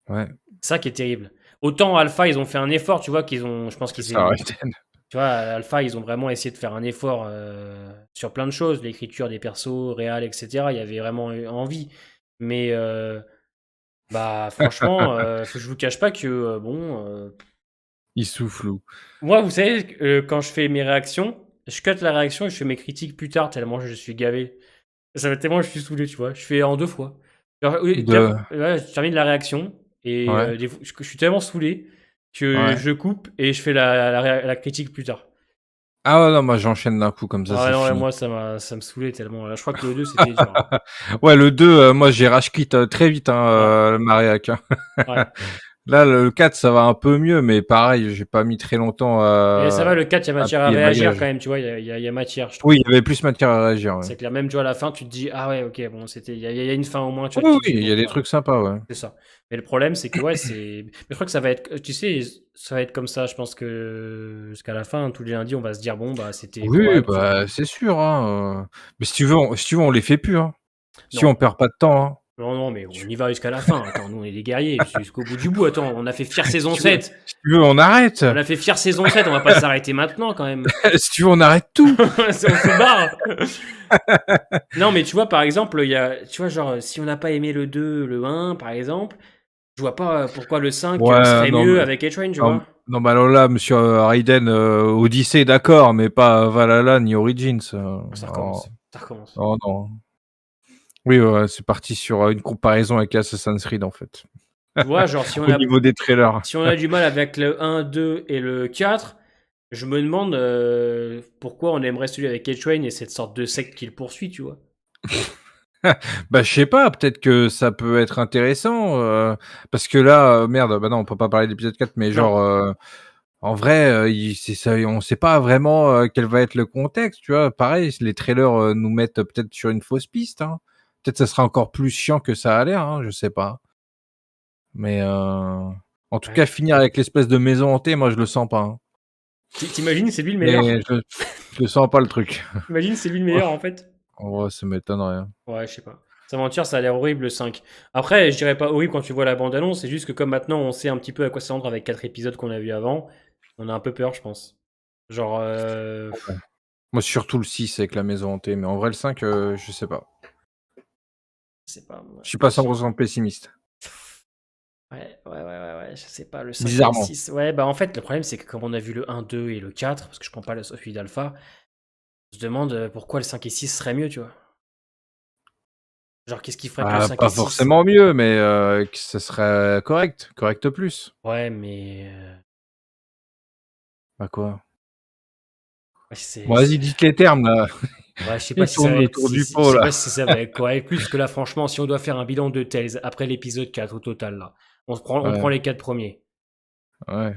Ouais,
C'est ça qui est terrible. Autant Alpha, ils ont fait un effort, tu vois, je pense
c'est
qu'ils
ça,
aient,
Raiden.
tu vois, Alpha, ils ont vraiment essayé de faire un effort sur plein de choses, l'écriture des persos, réal, etc. Il y avait vraiment envie. Mais, bah, franchement, je vous cache pas que,
Ils soufflent.
moi, vous savez, quand je fais mes réactions, je cut la réaction et je fais mes critiques plus tard, tellement je suis gavé. Ça va tellement je suis saoulé, tu vois. Je fais en deux fois. Alors, oui,
De...
ouais, je termine la réaction et
Ouais,
je suis tellement saoulé que
ouais.
je coupe et je fais la critique plus tard.
Ah ouais, non, moi j'enchaîne d'un coup, comme ça
Ah
c'est
non, ouais,
fini.
moi, ça me saoulait tellement. Là, je crois que le 2 c'était dur, hein.
Ouais, le 2, moi j'ai rage quit très vite, hein,
Ouais,
ma réac, hein.
ouais.
Là, le 4, ça va un peu mieux, mais pareil, j'ai pas mis très longtemps
Et ça va, le 4 il y a
à
matière à
plier le
réagir quand
bagage.
même, tu vois. Il y a matière, je
Oui,
trouve.
il y avait plus matière à réagir, ouais.
C'est clair, même, tu vois, à la fin, tu te dis, ah ouais, ok, bon, il y a une fin au moins, tu vois,
Oui,
tu
oui,
te dis,
il y
bon,
a des
voilà.
trucs sympas, ouais.
C'est ça. Mais le problème, c'est que ouais, mais je crois que ça va être, tu sais, ça va être comme ça. Je pense que jusqu'à la fin, tous les lundis, on va se dire bon, bah c'était
Oui,
correct.
bah, c'est sûr, hein, mais si tu veux, on les fait plus, hein. Si on
Non,
perd pas de temps, hein.
non, non, mais on
Tu
y va jusqu'à la fin. Attends, nous on est des guerriers jusqu'au bout du bout. Attends, on a fait Fier
si
saison
tu veux
7.
si tu veux, on arrête.
On a fait Fier saison 7. On va pas s'arrêter maintenant quand même.
Si tu veux, on arrête tout.
On se barre. Non, mais tu vois, par exemple, tu vois, genre, si on n'a pas aimé le 2, le 1, par exemple, je vois pas pourquoi le 5
Ouais,
serait
non,
mieux
mais
avec A-Train, tu
non,
vois.
non, mais alors là, monsieur, Raiden, Odyssey, d'accord, mais pas Valhalla ni Origins,
Ça
oh,
recommence. Ça recommence.
oh non. Oui, ouais, c'est parti sur, une comparaison avec Assassin's Creed, en fait,
Tu vois, genre, si on
au
a
niveau des trailers.
Si on a du mal avec le 1, 2 et le 4, je me demande pourquoi on aimerait celui avec H-Train et cette sorte de secte qui le poursuit, tu vois.
Bah, je sais pas, peut-être que ça peut être intéressant, parce que là, merde, bah non, on peut pas parler de l'épisode 4, mais
Non.
genre, en vrai, il c'est ça, on sait pas vraiment, quel va être le contexte, tu vois? Pareil, les trailers, nous mettent peut-être sur une fausse piste, hein. Peut-être ça sera encore plus chiant que ça a l'air, hein, je sais pas. Mais, en tout
Ouais.
cas, finir avec l'espèce de maison hantée, moi, je le sens pas, hein.
T'imagines, c'est lui le meilleur?
Mais je le sens pas le truc.
T'imagines, c'est lui le meilleur en fait?
En vrai, ça m'étonnerait, hein.
Ouais, je sais pas. Sans mentir, ça a l'air horrible le 5. Après, je dirais pas horrible quand tu vois la bande-annonce, c'est juste que comme maintenant on sait un petit peu à quoi s'attendre avec 4 épisodes qu'on a vus avant, on a un peu peur, je pense. Genre,
Ouais. Moi, surtout le 6 avec la maison hantée, mais en vrai, le 5, je sais pas.
je sais pas.
Je suis pas 100% pessimiste.
Ouais, je sais pas, le 5 et le
Bizarrement.
6. Ouais, bah en fait, le problème, c'est que comme on a vu le 1, 2 et le 4, parce que je prends pas celui d'Alpha, je se demande pourquoi le 5 et 6 serait mieux, tu vois. Genre, qu'est-ce qui ferait que le
Bah,
5 et
pas
6.
forcément mieux, mais que ce serait correct plus.
Ouais, mais.
Bah, quoi?
Ouais,
Bon, vas-y, dites les termes, là.
ouais, je sais pas
Il
si ça
tourne
va être.
autour du
Je
pot,
sais
là.
pas si ça va être correct plus, parce que là, franchement, si on doit faire un bilan de Tales après l'épisode 4 au total, là, on prend
Ouais,
les 4 premiers.
ouais,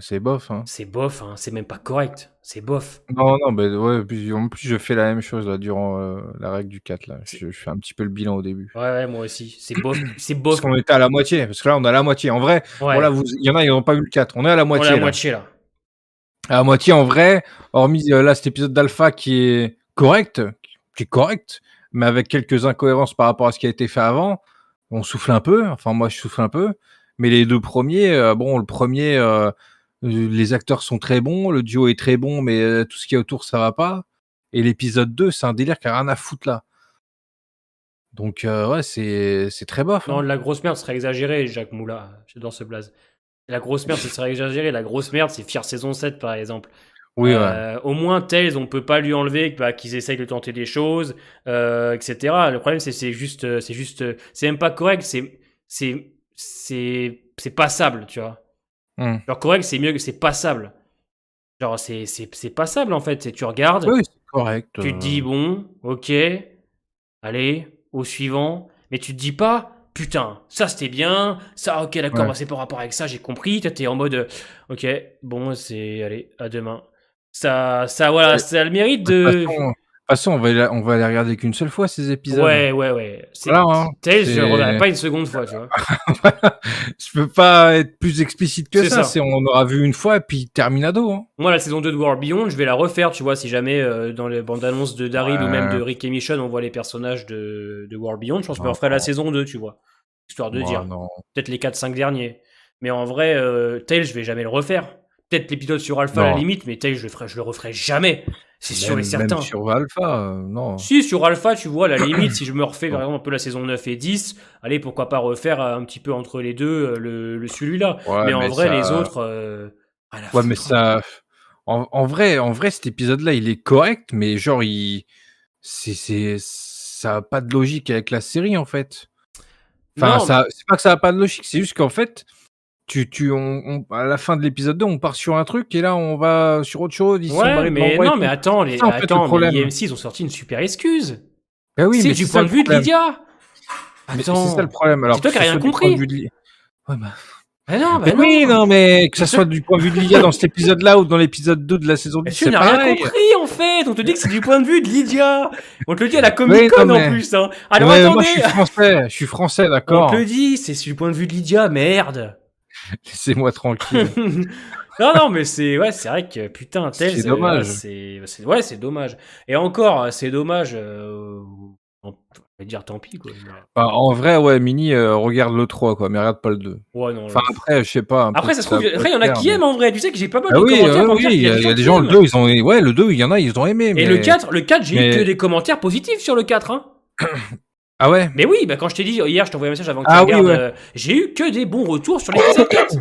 c'est bof, hein.
C'est bof, hein, c'est même pas correct. C'est bof.
Non, non, mais ouais, puis en plus, je fais la même chose, là, durant, la règle du 4 là.
C'est-
Je fais un petit peu le bilan au début.
Ouais, moi aussi. C'est bof. C'est
Parce
bof.
qu'on était à la moitié, parce que là, on est à la moitié. En vrai, bon, là,
Ouais,
il y en a, ils ont pas vu le 4. On est à la
on est à la
moitié, là.
moitié, là.
À la moitié, en vrai, hormis, là, cet épisode d'Alpha qui est correct, mais avec quelques incohérences par rapport à ce qui a été fait avant, on souffle un peu. Enfin, moi, je souffle un peu. Mais les 2 premiers, bon, le premier, les acteurs sont très bons, le duo est très bon, mais tout ce qui est autour, ça va pas. Et l'épisode 2, c'est un délire qui a rien à foutre là. Donc, ouais, c'est très bof,
Non,
hein.
la grosse merde serait exagéré, Jacques Moula, dans ce blaze. La grosse merde, ce serait exagéré. La grosse merde, c'est Fear saison 7, par exemple.
Oui, ouais.
Au moins, Tails, on peut pas lui enlever bah, qu'ils essayent de tenter des choses, etc. Le problème, c'est même pas correct, c'est passable, tu vois.
Mmh.
Genre, correct, c'est mieux que c'est passable. Genre, c'est passable, en fait. Tu regardes,
Oui, c'est correct,
tu te dis, bon, ok, allez, au suivant. Mais tu te dis pas, putain, ça c'était bien, ça, ok, d'accord,
Ouais.
bah, c'est par rapport avec ça, j'ai compris. Toi, t'es en mode, ok, bon, allez, à demain. Voilà,
Et
ça a le mérite
de toute
de.
façon, on va les regarder qu'une seule fois ces épisodes.
Ouais.
Voilà, hein.
Tails, je le reverrai pas une seconde fois, tu vois.
Je peux pas être plus explicite que
C'est
ça.
ça.
On aura vu une fois et puis terminado. Hein.
Moi, la saison 2 de World Beyond, je vais la refaire, tu vois, si jamais dans les bandes annonces de Daryl ou même de
Ouais.
Rick et Michonne, on voit les personnages de World Beyond, je pense que je
Non,
referai la saison 2, tu vois. Histoire de dire.
non.
Peut-être les 4-5 derniers. Mais en vrai, Tails, je vais jamais le refaire. Peut-être l'épisode sur Alpha à la
Non.
limite, mais Tails, je le referai jamais. C'est sûr et
Même
certain.
sur Alpha, non.
Si, sur Alpha, tu vois, à la limite, si je me refais par exemple un peu la saison 9 et 10, allez, pourquoi pas refaire un petit peu entre les deux le celui-là.
Ouais,
mais en vrai,
ça...
les autres, à la
Ouais, mais
foutre, hein.
ça... En vrai, cet épisode-là, il est correct, mais genre, ça a pas de logique avec la série, en fait. Enfin,
Non,
c'est pas que ça a pas de logique, c'est juste qu'en fait, à la fin de l'épisode 2, on part sur un truc et là, on va sur autre chose, ils se sont
ouais,
barrés de
mais
l'endroit et
non,
tout.
mais attends,
C'est ça, en fait, le
mais
problème.
IMC, ils ont sorti une super excuse.
Bah oui,
C'est
mais
du
c'est ça
point
le
de vue de
problème.
Lydia.
Mais c'est ça le
Attends,
problème. Alors
c'est toi
que
qui as
ce
rien
soit du point de
compris.
vue de Lydia. Ouais, bah...
Mais non,
Mais oui, non, mais que ça
Mais
soit du point de vue de Lydia dans cet épisode-là ou dans l'épisode 2 de la saison
Mais
10,
tu
c'est
n'as rien
pareil.
compris en fait. On te dit que c'est du point de vue de Lydia. On te le dit à la
Oui,
Comic Con
non,
en
mais...
plus. Hein. Alors
mais moi,
attendez.
je suis français,
On te le
d'accord.
dit, c'est du point de vue de Lydia, merde.
Laissez-moi tranquille.
Non, mais c'est vrai que putain,
C'est
Tails,
dommage.
c'est dommage. Et encore, c'est dommage. On va dire tant pis quoi.
Bah, en vrai, ouais, Mini, regarde le 3, quoi, mais regarde pas le 2.
Ouais, non.
Enfin, après, je sais pas.
Après, ça se trouve, après, il y en a qui aiment en vrai. Tu sais que j'ai pas mal
Ah
de
oui,
commentaires pour me dire
oui,
qu'il
il
y a des
y
gens
a des
qui
gens, le
aiment.
2, le 2, il y en a, ils ont aimé,
Et
mais...
le 4, j'ai eu que
mais...
des commentaires positifs sur le 4, hein.
Ah ouais?
Mais oui, bah quand je t'ai dit hier, je t'envoyais un message avant que tu
Ah oui,
regardes,
ouais.
j'ai eu que des bons retours sur l'épisode 4.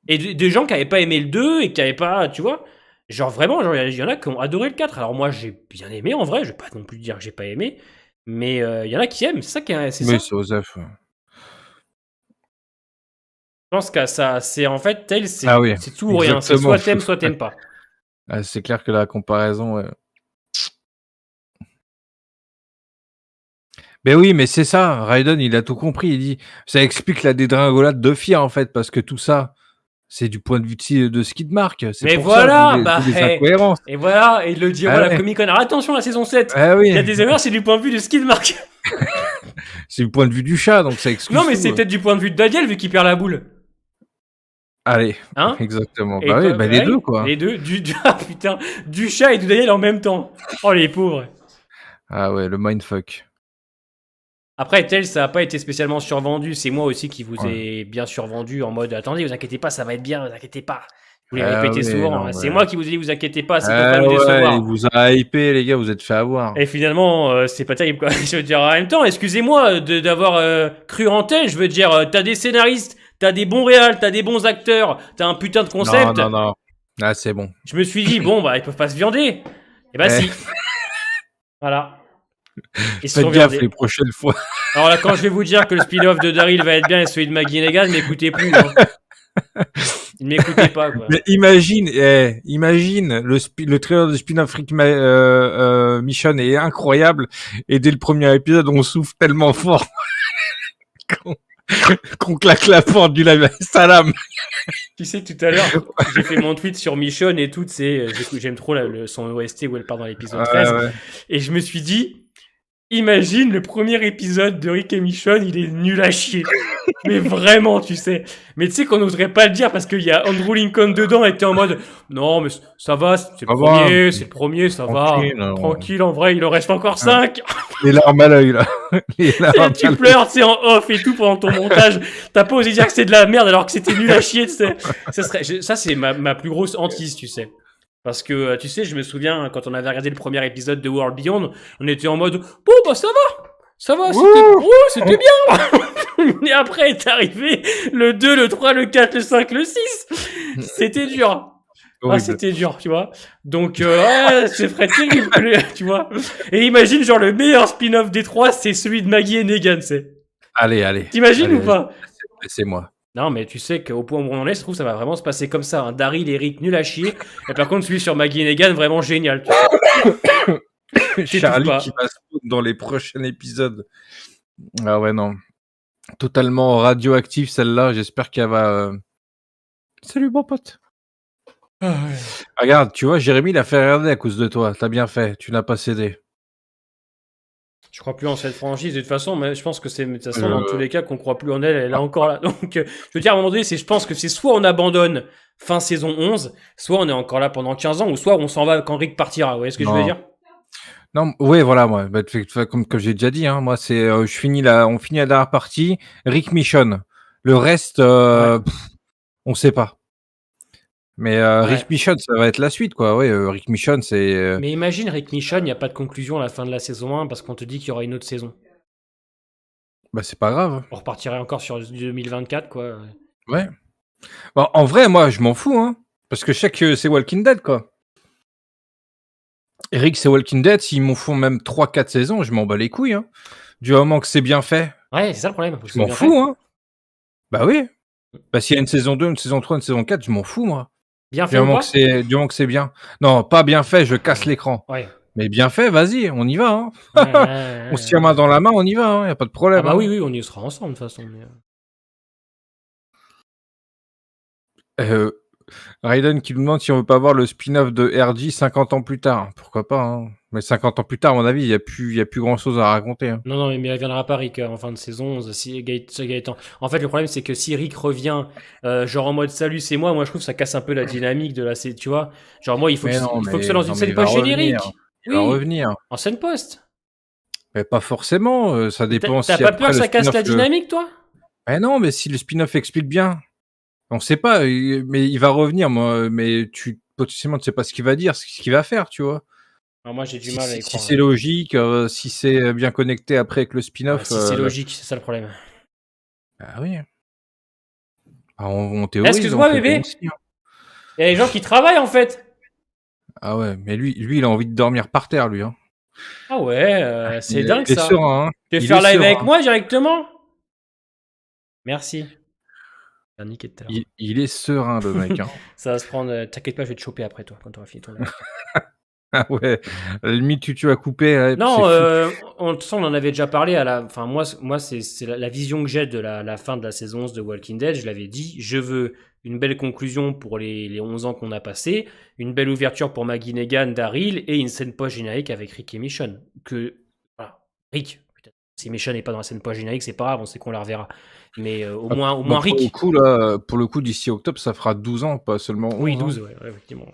Et des gens qui avaient pas aimé le 2 et qui avaient pas, tu vois. Genre vraiment, il y en a qui ont adoré le 4. Alors moi, j'ai bien aimé en vrai, je vais pas non plus dire que j'ai pas aimé. Mais il y en a qui aiment, c'est ça qui est, c'est ça.
Oui,
Je
c'est Osef.
pense que ça, c'est en fait, Tails,
Ah oui,
c'est tout ou rien. C'est
exactement.
soit t'aimes pas.
Ah, c'est clair que la comparaison, ouais. Ben oui, mais c'est ça. Raiden, il a tout compris. Il dit, ça explique la dégringolade de Fia, en fait, parce que tout ça, c'est du point de vue de Skidmark. C'est
Mais
pour
voilà,
ça,
bah,
les incohérences.
et voilà, et il le dira à
Ah
la
ouais.
Comic Con. Alors attention, la saison 7,
Ah oui.
il y a des erreurs, c'est du point de vue de Skidmark.
C'est du point de vue du chat, donc ça excuse
Non, mais
tout.
c'est peut-être du point de vue de Daniel vu qu'il perd la boule.
Allez,
Hein?
exactement.
Et
Bah oui,
quoi,
bah les
ouais,
deux, quoi.
Les deux, ah putain, du chat et du Daniel en même temps. Oh les pauvres.
Ah ouais, le mindfuck.
Après, Tails, ça n'a pas été spécialement survendu. C'est moi aussi qui vous
Ouais.
ai bien survendu en mode attendez, vous inquiétez pas, ça va être bien, vous inquiétez pas. Je vous l'ai
Ah
répété
oui,
souvent.
non,
Hein. C'est
ouais.
moi qui vous ai dit vous inquiétez pas, c'est pour
Ah
pas nous
ouais,
décevoir.
il vous a hypé, les gars, vous êtes fait avoir.
Et finalement, c'est pas terrible quoi. Je veux dire, en même temps, excusez-moi d'avoir cru en Tails. Je veux dire, t'as des scénaristes, t'as des bons réals, t'as des bons acteurs, t'as un putain de concept.
Non. Ah, c'est bon.
Je me suis dit, bon, bah, ils peuvent pas se viander. Et bah,
Eh.
si. Voilà. Ils se
Faites
sont
gaffe
viandés.
les prochaines fois.
Alors là, quand je vais vous dire que le spin-off de Daryl va être bien et celui de Maggie Negan, m'écoutez plus. Hein. Ne m'écoutez pas, quoi.
Mais imagine le trailer de spin-off Rick Mission est incroyable et dès le premier épisode on souffle tellement fort qu'on claque la porte du live. Salam.
Tu sais, tout à l'heure, j'ai fait mon tweet sur Michonne et tout, j'aime trop son OST où elle part dans l'épisode 13.
Ouais.
Et je me suis dit, imagine le premier épisode de Rick et Michonne, il est nul à chier. Mais vraiment, tu sais. Mais tu sais qu'on n'oserait pas le dire parce qu'il y a Andrew Lincoln dedans et t'es en mode, non, mais ça va, c'est le premier, ça
Tranquille,
va.
non.
Tranquille, en vrai, il en reste encore 5.
Les larmes à l'œil là. Les larmes
Et
à
tu
l'œil.
pleures, tu sais, en off et tout pendant ton montage. T'as pas osé dire que c'est de la merde alors que c'était nul à chier, tu sais. Ça c'est ma plus grosse hantise, tu sais. Parce que, tu sais, je me souviens, quand on avait regardé le premier épisode de World Beyond, on était en mode, bon, bah ça va, c'était bien. Et après est arrivé le 2, le 3, le 4, le 5, le 6. C'était dur. Ah, c'était dur, tu vois. Donc, ouais, c'est très terrible, tu vois. Et imagine, genre, le meilleur spin-off des 3, c'est celui de Maggie et Negan, c'est.
Allez.
T'imagines ou pas?
C'est moi.
Non, mais tu sais qu'au point où on en est, je trouve que ça va vraiment se passer comme ça. Hein. Daryl et Rick, nul à chier. Et par contre, celui sur Maggie et Negan, vraiment génial. Tu sais.
Charlie qui va se foutre dans les prochains épisodes. Ah ouais, non. totalement radioactive celle-là. J'espère qu'elle va. Salut bon pote.
Ah ouais.
Regarde, tu vois, Jérémy, il a fait regarder à cause de toi. T'as bien fait. Tu n'as pas cédé.
Je crois plus en cette franchise de toute façon, mais je pense que c'est de toute façon dans tous
Euh,
les cas qu'on croit plus en elle, elle est encore là. Donc je veux dire à un moment donné, je pense que c'est soit on abandonne fin saison 11, soit on est encore là pendant 15 ans, ou soit on s'en va quand Rick partira. Vous voyez ce que je veux
non.
dire?
Non, ouais, voilà, moi. Bah, comme j'ai déjà dit, hein, moi, c'est, on finit la dernière partie. Rick Mission. Le reste,
Ouais.
on sait pas. Mais
Ouais.
Rick Mission, ça va être la suite, quoi. Ouais, Rick Mission, c'est.
Mais imagine Rick Mission, il n'y a pas de conclusion à la fin de la saison 1 parce qu'on te dit qu'il y aura une autre saison.
Bah, c'est pas grave.
On repartirait encore sur 2024, quoi.
Ouais. Bon, en vrai, moi, je m'en fous, hein. Parce que je sais que c'est Walking Dead, quoi. Rick, c'est Walking Dead. S'ils m'en font même 3-4 saisons, je m'en bats les couilles, hein. Du moment que c'est bien fait,
Ouais, c'est ça le problème, faut que ce
je
soit
m'en
bien fait.
fous, hein. Bah oui. Bah, s'il y a une saison 2, une saison 3, une saison 4, je m'en fous, moi.
Bien fait ou pas?
Du moment que c'est bien. Non, pas bien fait, je casse l'écran.
Ouais.
Mais bien fait, vas-y, on y va, hein.
Ouais, ouais, ouais,
On se tient
ouais.
main dans la main, on y va, hein. Y a pas de
Ah
problème,
bah oui,
hein.
oui, on y sera ensemble de toute façon. Mais...
Euh, Raiden qui nous demande si on veut pas voir le spin-off de RJ 50 ans plus tard. Pourquoi pas, hein. Mais 50 ans plus tard, à mon avis, il y a plus grand chose à raconter, hein.
Non, non, mais il reviendra pas Rick en fin de saison 11, si Gaëtan. En fait, le problème, c'est que si Rick revient, genre en mode salut, c'est moi je trouve que ça casse un peu la dynamique de tu vois. Genre, moi,
Mais non,
il faut que ce soit dans une
non, mais
scène post-générique.
il va
Oui,
revenir.
en scène post.
Mais pas forcément, ça
Mais
dépend
t'as
si
pas peur
après
que
le
ça casse
spin-off
la
le
dynamique, toi?
mais non, mais si le spin-off explique bien, on sait pas, mais il va revenir, moi, mais potentiellement, tu sais pas ce qu'il va dire, ce qu'il va faire, tu vois?
Alors moi, j'ai du
Si
mal à
si
y
si
croire,
c'est
là.
logique, si c'est bien connecté après avec le
Ouais,
spin-off,
si c'est
là
logique, c'est ça le problème.
bah oui. Bah, on théorise, on
Excuse-moi,
fait bien
bébé.
aussi, hein.
Il y a des gens qui travaillent, en fait.
Ah ouais, mais lui, il a envie de dormir par terre, lui, hein.
Ah ouais, c'est dingue,
Il est
ça.
serein, hein.
Tu veux
Il est
faire live avec
serein.
moi directement? Merci. T'as niqué tout à l'heure.
Il est serein, le mec, hein.
Ça va se prendre. T'inquiète pas, je vais te choper après toi quand t'auras fini ton live.
Ah ouais, à la limite, tu vas couper, ouais, c'est
Non,
foutu.
de toute façon, on en avait déjà parlé à la. Enfin, moi c'est la vision que j'ai de la fin de la saison 11 de Walking Dead. Je l'avais dit, je veux une belle conclusion pour les 11 ans qu'on a passés, une belle ouverture pour Maggie Negan, Daryl et une scène post-générique avec Rick et Michonne. Voilà. Rick, peut-être. Si Michonne n'est pas dans la scène post-générique, c'est pas grave, on sait qu'on la reverra. Mais au
Bah,
moins Rick.
pour le coup, d'ici octobre, ça fera 12 ans, pas seulement
Oui,
11, hein.
12, ouais, effectivement.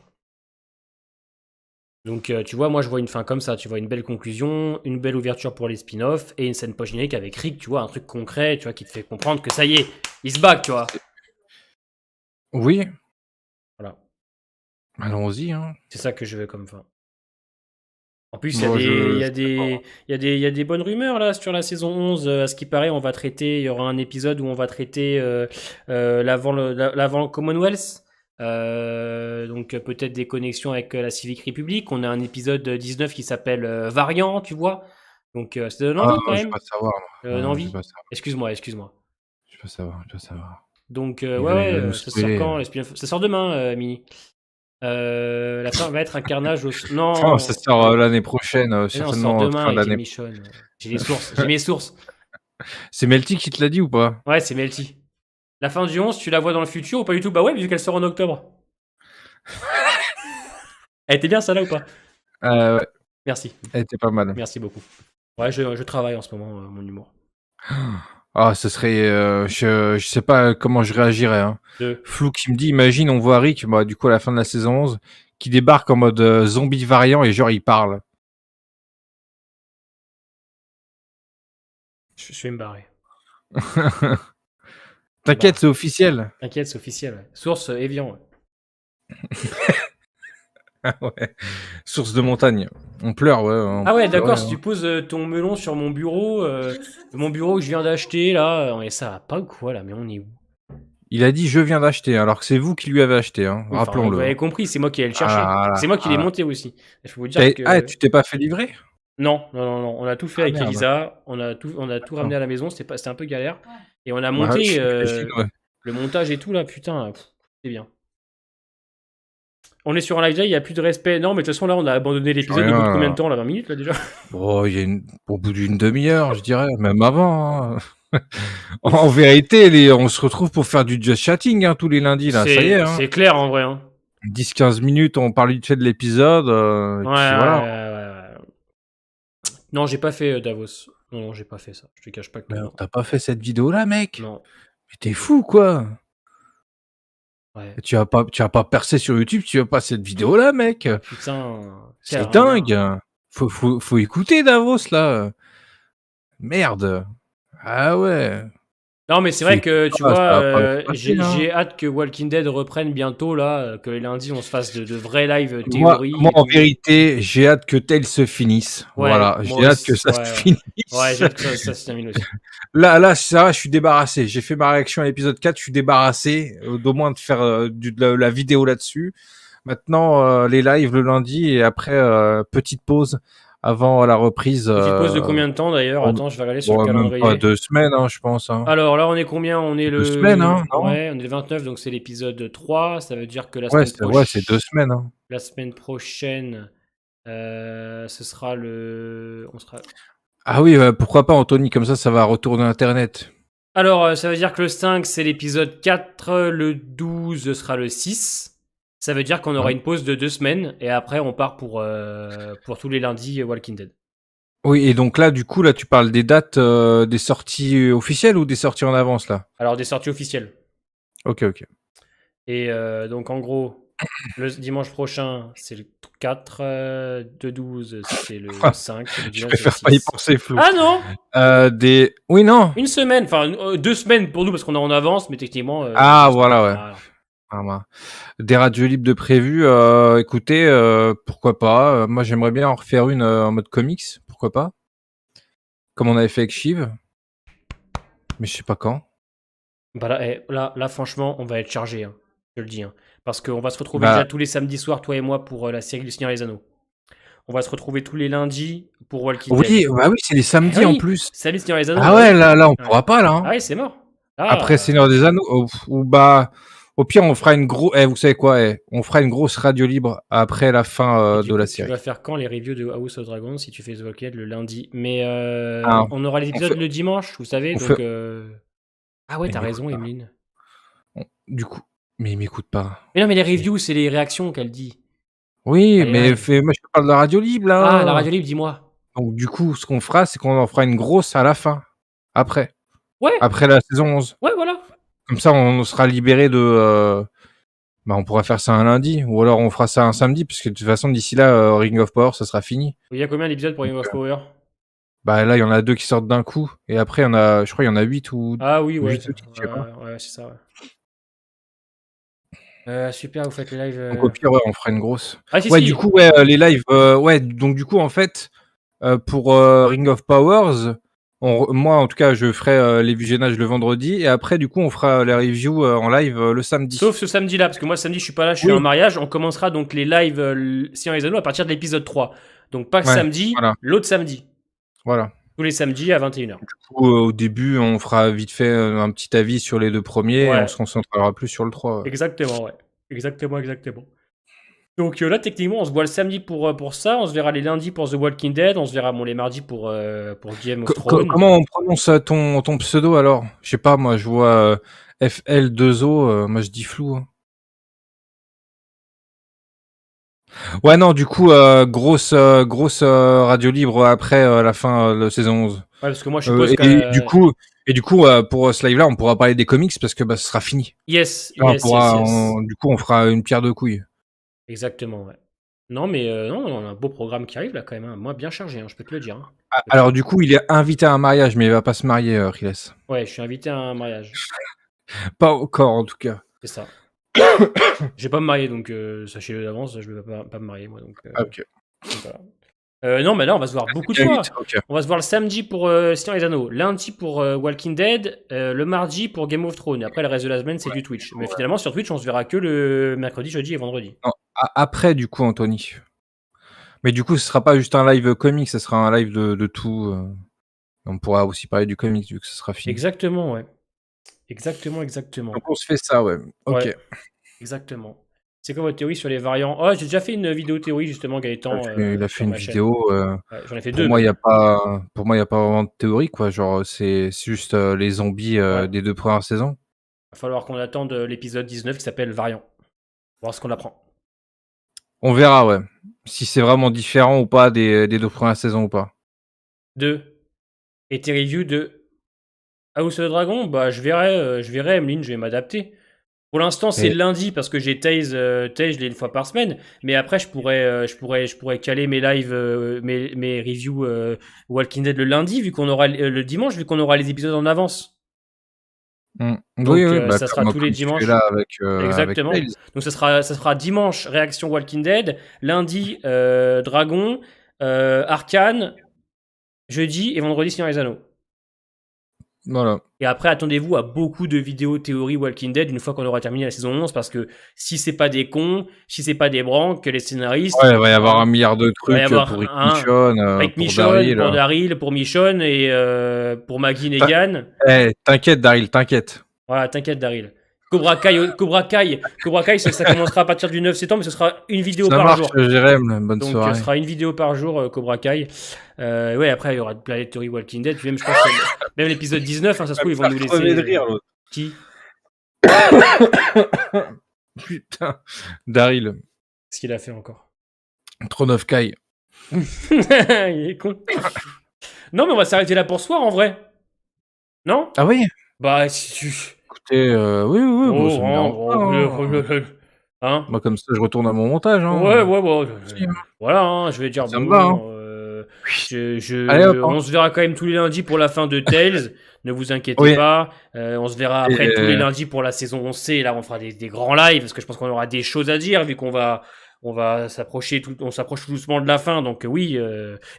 Donc, tu vois, moi, je vois une fin comme ça. Tu vois, une belle conclusion, une belle ouverture pour les spin-offs et une scène post-générique avec Rick, tu vois, un truc concret, tu vois, qui te fait comprendre que ça y est, il se bat, tu vois.
Oui,
Voilà.
allons-y, hein.
C'est ça que je veux comme fin. En plus,
Moi,
il y a
je sais pas, hein.
il y a des bonnes rumeurs, là, sur la saison 11. À ce qui paraît, il y aura un épisode où on va traiter l'avant Commonwealth. Donc, peut-être des connexions avec la Civic Republic. On a un épisode 19 qui s'appelle Variant, tu vois. Donc, ça donne
Ah,
envie quand
je vais
même.
pas savoir,
Ça
moi.
donne
Je vais
envie.
pas savoir,
Excuse-moi, excuse-moi.
je vais pas savoir, je vais pas savoir.
Donc,
Il va nous
ça sort
spoiler.
quand les spin-offs ça sort demain, Mini. La fin va être un carnage au.
Non, ça
Non!
sort, l'année prochaine,
Mais non, ça sort
certainement,
demain
fin
avec
d'année.
Michonne. J'ai les sources, j'ai mes sources.
C'est Melty qui te l'a dit ou pas?
Ouais, c'est Melty. La fin du 11, tu la vois dans le futur ou pas du tout? Bah ouais, vu qu'elle sort en octobre. Elle était bien, ça là ou pas?
Ouais,
Merci.
elle était pas mal.
Merci beaucoup. Ouais, je travaille en ce moment, mon humour.
Ah, ce serait, je sais pas comment je réagirais, hein.
Deux.
Flou qui me dit, imagine, on voit Rick, bah, du coup, à la fin de la saison 11, qui débarque en mode zombie variant et genre, il parle.
Je vais me barrer.
T'inquiète, c'est officiel.
T'inquiète, c'est officiel. Ouais. Source Evian. Ouais.
Ouais. Source de montagne. On pleure, ouais. On
Ah ouais,
peut pleurer,
d'accord, si
hein.
tu poses ton melon sur mon bureau que je viens d'acheter, là, mais ça va pas ou quoi, là? Mais on est où?
Il a dit, je viens d'acheter, hein, alors que c'est vous qui lui avez acheté, hein.
Oui, enfin, vous
Rappelons-le, hein.
avez compris, c'est moi qui allais le chercher.
Ah,
C'est moi qui l'ai
voilà.
monté aussi. Il faut vous dire
Ah,
que...
tu t'es pas fait livrer?
Non, non, non, non, on a tout fait
Ah
avec
merde.
Elisa, on a tout ramené
Attends.
à la maison, c'était un peu galère. Et on a
Bah,
monté
j'imagine, ouais.
le montage et tout, là, putain, c'est bien. On est sur un live day, il n'y a plus de respect. Non, mais de toute façon, là, on a abandonné
C'est
l'épisode au bout de combien de
rien.
temps, là? 20 minutes, là, déjà?
Oh, au bout d'une demi-heure, je dirais, même avant, hein. En vérité, on se retrouve pour faire du just chatting hein, tous les lundis là. Ça y est.
C'est clair en vrai. Hein.
10-15 minutes, on parle vite fait de l'épisode. Et
Ouais,
puis voilà.
ouais. Non, j'ai pas fait Davos. Non, j'ai pas fait ça. Je te cache pas que
Mais
non.
t'as pas fait cette vidéo là, mec?
Non.
Mais t'es fou quoi?
Ouais.
Tu vas pas percer sur YouTube, tu vas pas cette vidéo là, mec.
Putain.
C'est dingue. Faut écouter Davos là. Merde. Ah ouais.
Non, mais c'est vrai que tu
Ça
vois,
va pas passer, hein.
j'ai hâte que Walking Dead reprenne bientôt là, que les lundis on se fasse de vrais live
Moi,
théories et
en
tout.
vérité, j'ai hâte que Tale se finisse.
Ouais,
Voilà,
moi
j'ai hâte
aussi,
que ça se finisse.
Ouais, j'ai hâte que ça se termine aussi.
Là, ça, je suis débarrassé. J'ai fait ma réaction à l'épisode 4, je suis débarrassé d'au moins de faire de la vidéo là-dessus. Maintenant, les lives le lundi et après, petite pause avant la reprise.
Petite pause de combien de temps d'ailleurs? Attends, je vais regarder sur le
Même
calendrier.
pas 2 semaines, hein, je pense. Hein.
Alors là, on est combien? On est
2 semaines, hein, non?
Ouais, on est le 29, donc c'est l'épisode 3. Ça veut dire que
Ouais, c'est 2 semaines. Hein.
La semaine prochaine, ce sera on sera...
Ah oui, pourquoi pas, Anthony, comme ça va retourner Internet.
Alors, ça veut dire que le 5, c'est l'épisode 4, le 12 sera le 6. Ça veut dire qu'on aura une pause de 2 semaines, et après, on part pour tous les lundis Walking Dead.
Oui, et donc là, du coup, là, tu parles des dates des sorties officielles ou des sorties en avance, là?
Alors, des sorties officielles.
Ok.
Et donc, en gros, le dimanche prochain, c'est le 4, de 12, c'est le 5, le
Je
19,
préfère
c'est
pas
le
y
6.
penser, flou.
Ah non!
Oui, non.
Une semaine, enfin 2 semaines pour nous parce qu'on est en avance, mais techniquement.
Ah, voilà, ouais.
Voilà.
Ah, bah. Des radios libres de prévues, écoutez, pourquoi pas. Moi, j'aimerais bien en refaire une en mode comics, pourquoi pas. Comme on avait fait avec Shiv. Mais je sais pas quand.
Bah là, franchement, on va être chargé, hein, je le dis. Hein, parce qu'on va se retrouver
Bah,
déjà tous les samedis soirs, toi et moi, pour la série du Seigneur des Anneaux. On va se retrouver tous les lundis pour Walking Dead.
oui, bah oui, c'est les samedis
Eh
en
oui,
plus.
salut Seigneur des Anneaux.
Ah
Bah
ouais,
oui.
là, on
Ouais.
pourra pas, là. Hein.
Ah oui, c'est mort.
Après Seigneur des Anneaux, ou bah, au pire, on fera une grosse. Vous savez quoi on fera une grosse radio libre après la fin de la série.
Tu vas faire quand les reviews de House of Dragons si tu fais The Walking Dead le lundi? Mais
Ah,
on aura les épisodes le dimanche, vous savez. Donc. Ah ouais,
Mais
t'as
il m'écoute
raison,
pas.
Emeline.
Du coup, mais il m'écoute pas.
Mais non, mais les reviews, c'est les réactions qu'elle dit.
Oui,
Allez,
mais
live.
moi je te parle de la radio libre
Ah, la
là.
radio libre, dis-moi.
Donc du coup, ce qu'on fera, c'est qu'on en fera une grosse à la fin. Après.
Ouais,
Après la saison 11.
ouais, voilà.
Comme ça, on sera libéré de. Bah, on pourra faire ça un lundi, ou alors on fera ça un samedi, parce que de toute façon, d'ici là, Ring of Power, ça sera fini.
Il y a combien d'épisodes pour Ring of Power?
Bah là, il y en a 2 qui sortent d'un coup, et après, je crois, il y en a 8 ou
Ah oui, ouais.
8 ou 10, je sais pas.
Ouais, c'est ça, ouais. Super, vous faites les lives.
Donc au pire, ouais, on fera une grosse.
Ah si,
Ouais,
si.
du coup, ouais, les lives, ouais, donc du coup, en fait, pour Ring of Powers, moi, en tout cas, je ferai les visionnages le vendredi, et après, du coup, on fera les reviews en live le samedi.
Sauf ce samedi-là, parce que moi, samedi, je suis pas là, je suis en mariage. On commencera donc les lives Seigneur des Anneaux à partir de l'épisode 3. Donc pas
Ouais,
samedi,
voilà.
l'autre samedi.
Voilà.
Tous les samedis à 21h.
Du coup, au début, on fera vite fait un petit avis sur les 2 premiers, et on se concentrera plus sur le 3. Ouais.
Exactement, ouais. Exactement. Donc là, techniquement, on se voit le samedi pour ça, on se verra les lundis pour The Walking Dead, on se verra les mardis pour Game of Thrones.
Comment on prononce ton pseudo alors? Je sais pas, moi je vois FL2O, moi je dis flou. Hein. Ouais, non, du coup, grosse radio libre après la fin de saison 11.
Ouais, parce que moi je suppose
du coup, pour ce live-là, on pourra parler des comics parce que ce sera fini.
Yes.
Du coup, on fera une pierre deux couilles.
Exactement, ouais. Non, mais non, on a un beau programme qui arrive là quand même. Hein. Moi, bien chargé, hein, je peux te le dire. Hein.
Alors, du coup, il est invité à un mariage, mais il va pas se marier, Riles.
Ouais, je suis invité à un mariage.
Pas encore, en tout cas.
C'est ça. Je vais pas me marier, donc sachez-le d'avance, je vais pas me marier, moi. Donc,
ok.
Donc, voilà. Non, mais là, on va se voir beaucoup de fois. Okay. On va se voir le samedi pour Seigneur des Anneaux, lundi pour Walking Dead, le mardi pour Game of Thrones. Et après, le reste de la semaine, c'est du Twitch. Mais finalement, sur Twitch, on se verra que le mercredi, jeudi et vendredi.
Non, après, du coup, Anthony. Mais du coup, ce sera pas juste un live comics, ce sera un live de tout. On pourra aussi parler du comics vu que ce sera fini.
Exactement, ouais. Exactement.
Donc on se fait ça, ouais. Ok.
Ouais, exactement. C'est quoi votre théorie sur les variants? Oh, j'ai déjà fait une vidéo théorie justement, Gaëtan,
Il a fait
sur
une
ma chaîne.
vidéo.
Ouais, j'en ai fait
Pour
2
moi, il y
même.
a pas, pour moi, il y a pas vraiment de théorie, quoi. Genre, c'est juste les zombies
Ouais.
des 2 premières saisons.
Va falloir qu'on attende l'épisode 19 qui s'appelle Variant. Voir ce qu'on apprend.
On verra, ouais. Si c'est vraiment différent ou pas des 2 premières saisons ou pas.
2. Et tes reviews de House of the Dragon? Bah, je verrai, Emeline, je vais m'adapter. Pour l'instant, c'est
Et
le lundi parce que j'ai Taze, Taze, je l'ai une fois par semaine. Mais après, je pourrais caler mes lives, mes reviews Walking Dead le lundi, vu qu'on aura le dimanche, vu qu'on aura les épisodes en avance.
Oui,
Donc,
oui, bah,
ça sera tous les
comme tu fais
dimanches.
là avec
Exactement.
Tales.
Donc, ça sera dimanche, réaction Walking Dead. Lundi, Dragon. Arcane. Jeudi et vendredi, Seigneur des Anneaux.
Voilà.
Et après, attendez-vous à beaucoup de vidéos théorie Walking Dead une fois qu'on aura terminé la saison 11, parce que si c'est pas des cons, si c'est pas des branques, les scénaristes,
Ouais, il va y avoir 1 milliard de
il va y
trucs pour
avoir
Rick
un
Michonne,
Rick
pour
Michonne,
Daryl.
pour Daryl, pour Michonne et pour Maggie
T'in
Negan.
T'inquiète Daryl, t'inquiète.
Voilà, t'inquiète Daryl. Cobra Kai, ça commencera à partir du 9 septembre, mais ce sera une vidéo
Ça
par
marche,
jour.
Jérém, bonne
Donc, ce
soirée.
sera une vidéo par jour, Cobra Kai. Ouais, après, il y aura de Planet Theory Walking Dead. Puis même, je pense que même l'épisode 19, hein, ça se trouve, ils vont nous laisser.
Crever de rire, l'autre.
Qui
Putain, Daryl,
Qu'est-ce qu'il a fait encore?
Throne of Kai.
Il est con. Non, mais on va s'arrêter là pour ce soir, en vrai. Non?
Ah oui?
Bah, si tu...
Écoutez, oui, oui, bon, ça me
Oh,
dérange pas, hein.
hein?
Moi, comme ça, je retourne à mon montage, hein.
Ouais, ouais,
Si, hein.
voilà, hein, je vais dire
Ça me va, hein.
bon,
Allez, hop, hein.
on se verra quand même tous les lundis pour la fin de Tales. Ne vous inquiétez
Oui.
pas. On se verra après
Et
tous les lundis pour la saison 11C. Là, on fera des grands lives parce que je pense qu'on aura des choses à dire vu qu'on va, on s'approche tout doucement de la fin. Donc oui.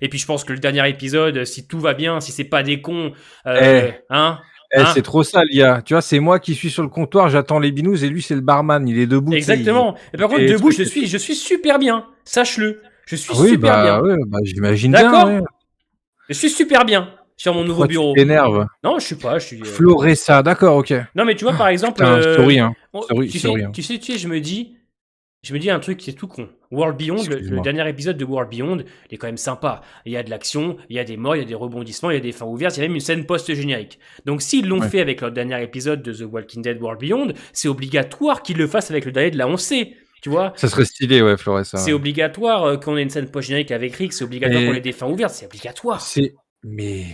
Et puis je pense que le dernier épisode, si tout va bien, si c'est pas des cons, hein.
C'est trop ça, l'IA. Tu vois, c'est moi qui suis sur le comptoir, j'attends les binous et lui, c'est le barman. Il est debout.
Exactement. Et par contre,
fait
debout,
trucs
je suis super bien. Sache-le. Je suis
Oui,
super bien.
ouais, bah, j'imagine bien.
D'accord.
Ouais.
Je suis super bien sur mon nouveau
Pourquoi
bureau.
tu t'énerves?
Non, je suis pas. Je suis.
Floressa, d'accord, ok.
Non, mais tu vois, par exemple.
Putain, sorry, hein.
Tu
Sorry, hein.
sais, je me dis un truc qui est tout con. World Beyond, le
Excuse-moi.
dernier épisode de World Beyond, il est quand même sympa. Il y a de l'action, il y a des morts, il y a des rebondissements, il y a des fins ouvertes, il y a même une scène post-générique. Donc s'ils l'ont fait avec leur dernier épisode de The Walking Dead World Beyond, c'est obligatoire qu'ils le fassent avec le dernier de la 11C. Tu vois?
Ça serait stylé, ouais, Floressa.
C'est obligatoire qu'on ait une scène post-générique avec Rick, c'est obligatoire qu'on ait des fins ouvertes, c'est obligatoire.
Mais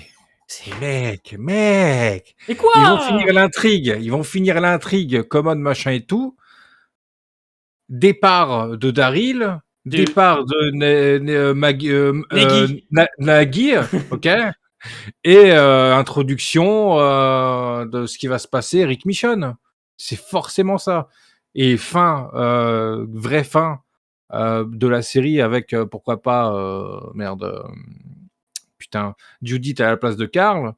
mec.
Et quoi?
Ils vont finir l'intrigue, commode, machin et tout. Départ de Daryl, départ de Nagui, ok, et introduction de ce qui va se passer, Rick Michonne. C'est forcément ça. Et vraie fin de la série avec pourquoi pas putain, Judith à la place de Carl.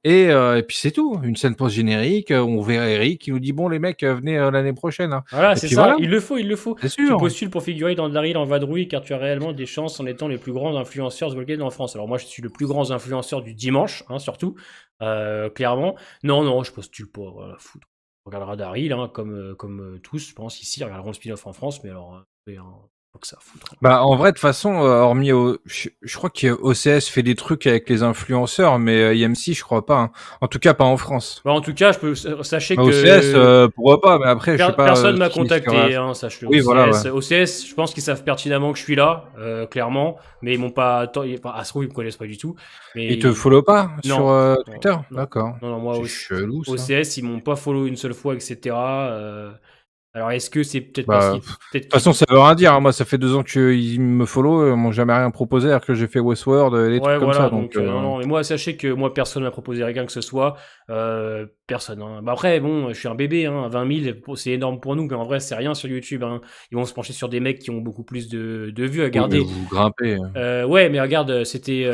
Et puis c'est tout, une scène post-générique, on verra Eric qui nous dit bon les mecs venez l'année prochaine. Hein.
Voilà,
et
c'est
puis
ça,
voilà.
il le faut.
C'est
Tu
sûr.
postules pour figurer dans Daryl en vadrouille car tu as réellement des chances en étant les plus grands influenceurs de Walking Dead en France. Alors moi je suis le plus grand influenceur du dimanche, hein, surtout, clairement. Non, je postule pas, voilà, foutre. On regardera Daryl, hein, comme tous, je pense, ici, ils regarderont le spin-off en France, mais alors, pas que ça à foutre.
Bah en vrai de toute façon, hormis je crois que OCS fait des trucs avec les influenceurs, mais IMC je crois pas. Hein. En tout cas pas en France.
Bah, en tout cas, sachez que
OCS pourquoi pas, mais après je sais pas.
Personne m'a contacté, hein, sache-le.
Oui,
OCS,
voilà. Ouais.
OCS, je pense qu'ils savent pertinemment que je suis là, clairement, mais ils m'ont pas. À ce moment, ils me connaissent pas du tout. Mais
Ils te follow pas
non,
sur Twitter,
non,
d'accord.
Non, moi
c'est chelou ça.
OCS, ils m'ont pas follow une seule fois, etc. Alors est-ce que c'est peut-être
Bah,
parce qu'ils.
De toute façon, ça veut rien dire. Hein. Moi, ça fait 2 ans qu'ils me follow, ils m'ont jamais rien proposé, alors que j'ai fait Westworld, des trucs comme ça. Donc,
non, mais moi, sachez que moi, personne m'a proposé rien que ce soit. Personne. Hein. Bah après, bon, je suis un bébé, hein, 20 000, c'est énorme pour nous, mais en vrai, c'est rien sur YouTube. Hein. Ils vont se pencher sur des mecs qui ont beaucoup plus de vues à garder.
Oui, vous grimpez.
Ouais, mais regarde, c'était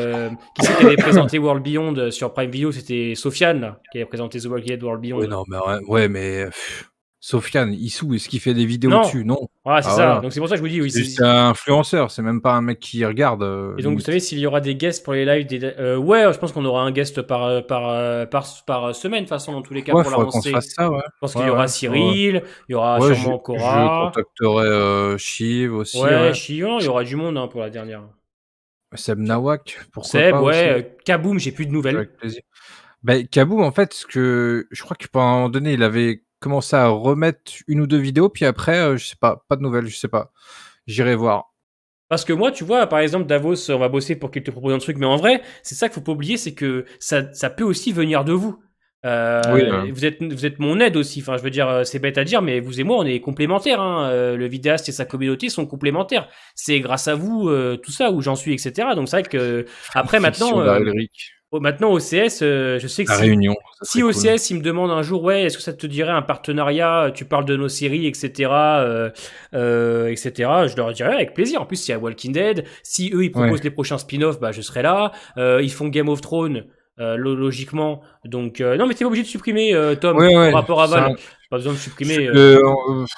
qui c'est qui avait présenté World Beyond sur Prime Video? C'était Sofiane là, qui avait présenté The Walking Dead World Beyond.
Ouais, non, mais ouais, mais Sofiane, Issou, est-ce qu'il fait des vidéos
Non.
dessus? Non.
Voilà, c'est
Ah
ça.
voilà.
Donc c'est pour ça que je vous dis, oui.
C'est juste un influenceur, c'est même pas un mec qui regarde,
Et donc, vous savez
limite.
s'il y aura des guests pour les lives ouais, je pense qu'on aura un guest par semaine, de toute façon, dans tous les cas,
Ouais,
pour
faudrait qu'on se
l'annoncer.
fasse ça, ouais.
Je pense qu'il
Ouais,
y aura
ouais. Ouais,
Cyril, il y aura
ouais,
sûrement
je
Cora,
contacterai, Chiv aussi,
ouais,
ouais.
Chiant, il y aura du monde hein, pour la dernière.
Seb Nawak, pourquoi
Seb,
pas aussi,
ouais, Kaboom, j'ai plus de nouvelles.
avec plaisir. Bah, Kaboom, en fait, ce que je crois qu'à un moment donné, il avait commencé à remettre 1 ou 2 vidéos, puis après, je sais pas de nouvelles, je sais pas. J'irai voir.
Parce que moi, tu vois, par exemple, Davos, on va bosser pour qu'il te propose un truc, mais en vrai, c'est ça qu'il faut pas oublier, c'est que ça peut aussi venir de vous.
Oui,
Vous êtes mon aide aussi. Enfin, je veux dire, c'est bête à dire, mais vous et moi, on est complémentaires. Hein. Le vidéaste et sa communauté sont complémentaires. C'est grâce à vous, tout ça, où j'en suis, etc. Donc c'est vrai que après,
fiction d'Aelric.
maintenant OCS, je sais que
La Réunion, ça
si
serait cool.
OCS il me demande un jour, ouais, est-ce que ça te dirait un partenariat, tu parles de nos séries, etc., etc., je leur dirais avec plaisir. En plus, il y a Walking Dead. Si eux, ils
Ouais.
proposent les prochains spin-offs, bah, je serai là. Ils font Game of Thrones, logiquement. Donc, non, mais t'es pas obligé de supprimer, Tom,
Ouais,
au
ouais,
rapport
c'est un
aval. Pas besoin de supprimer.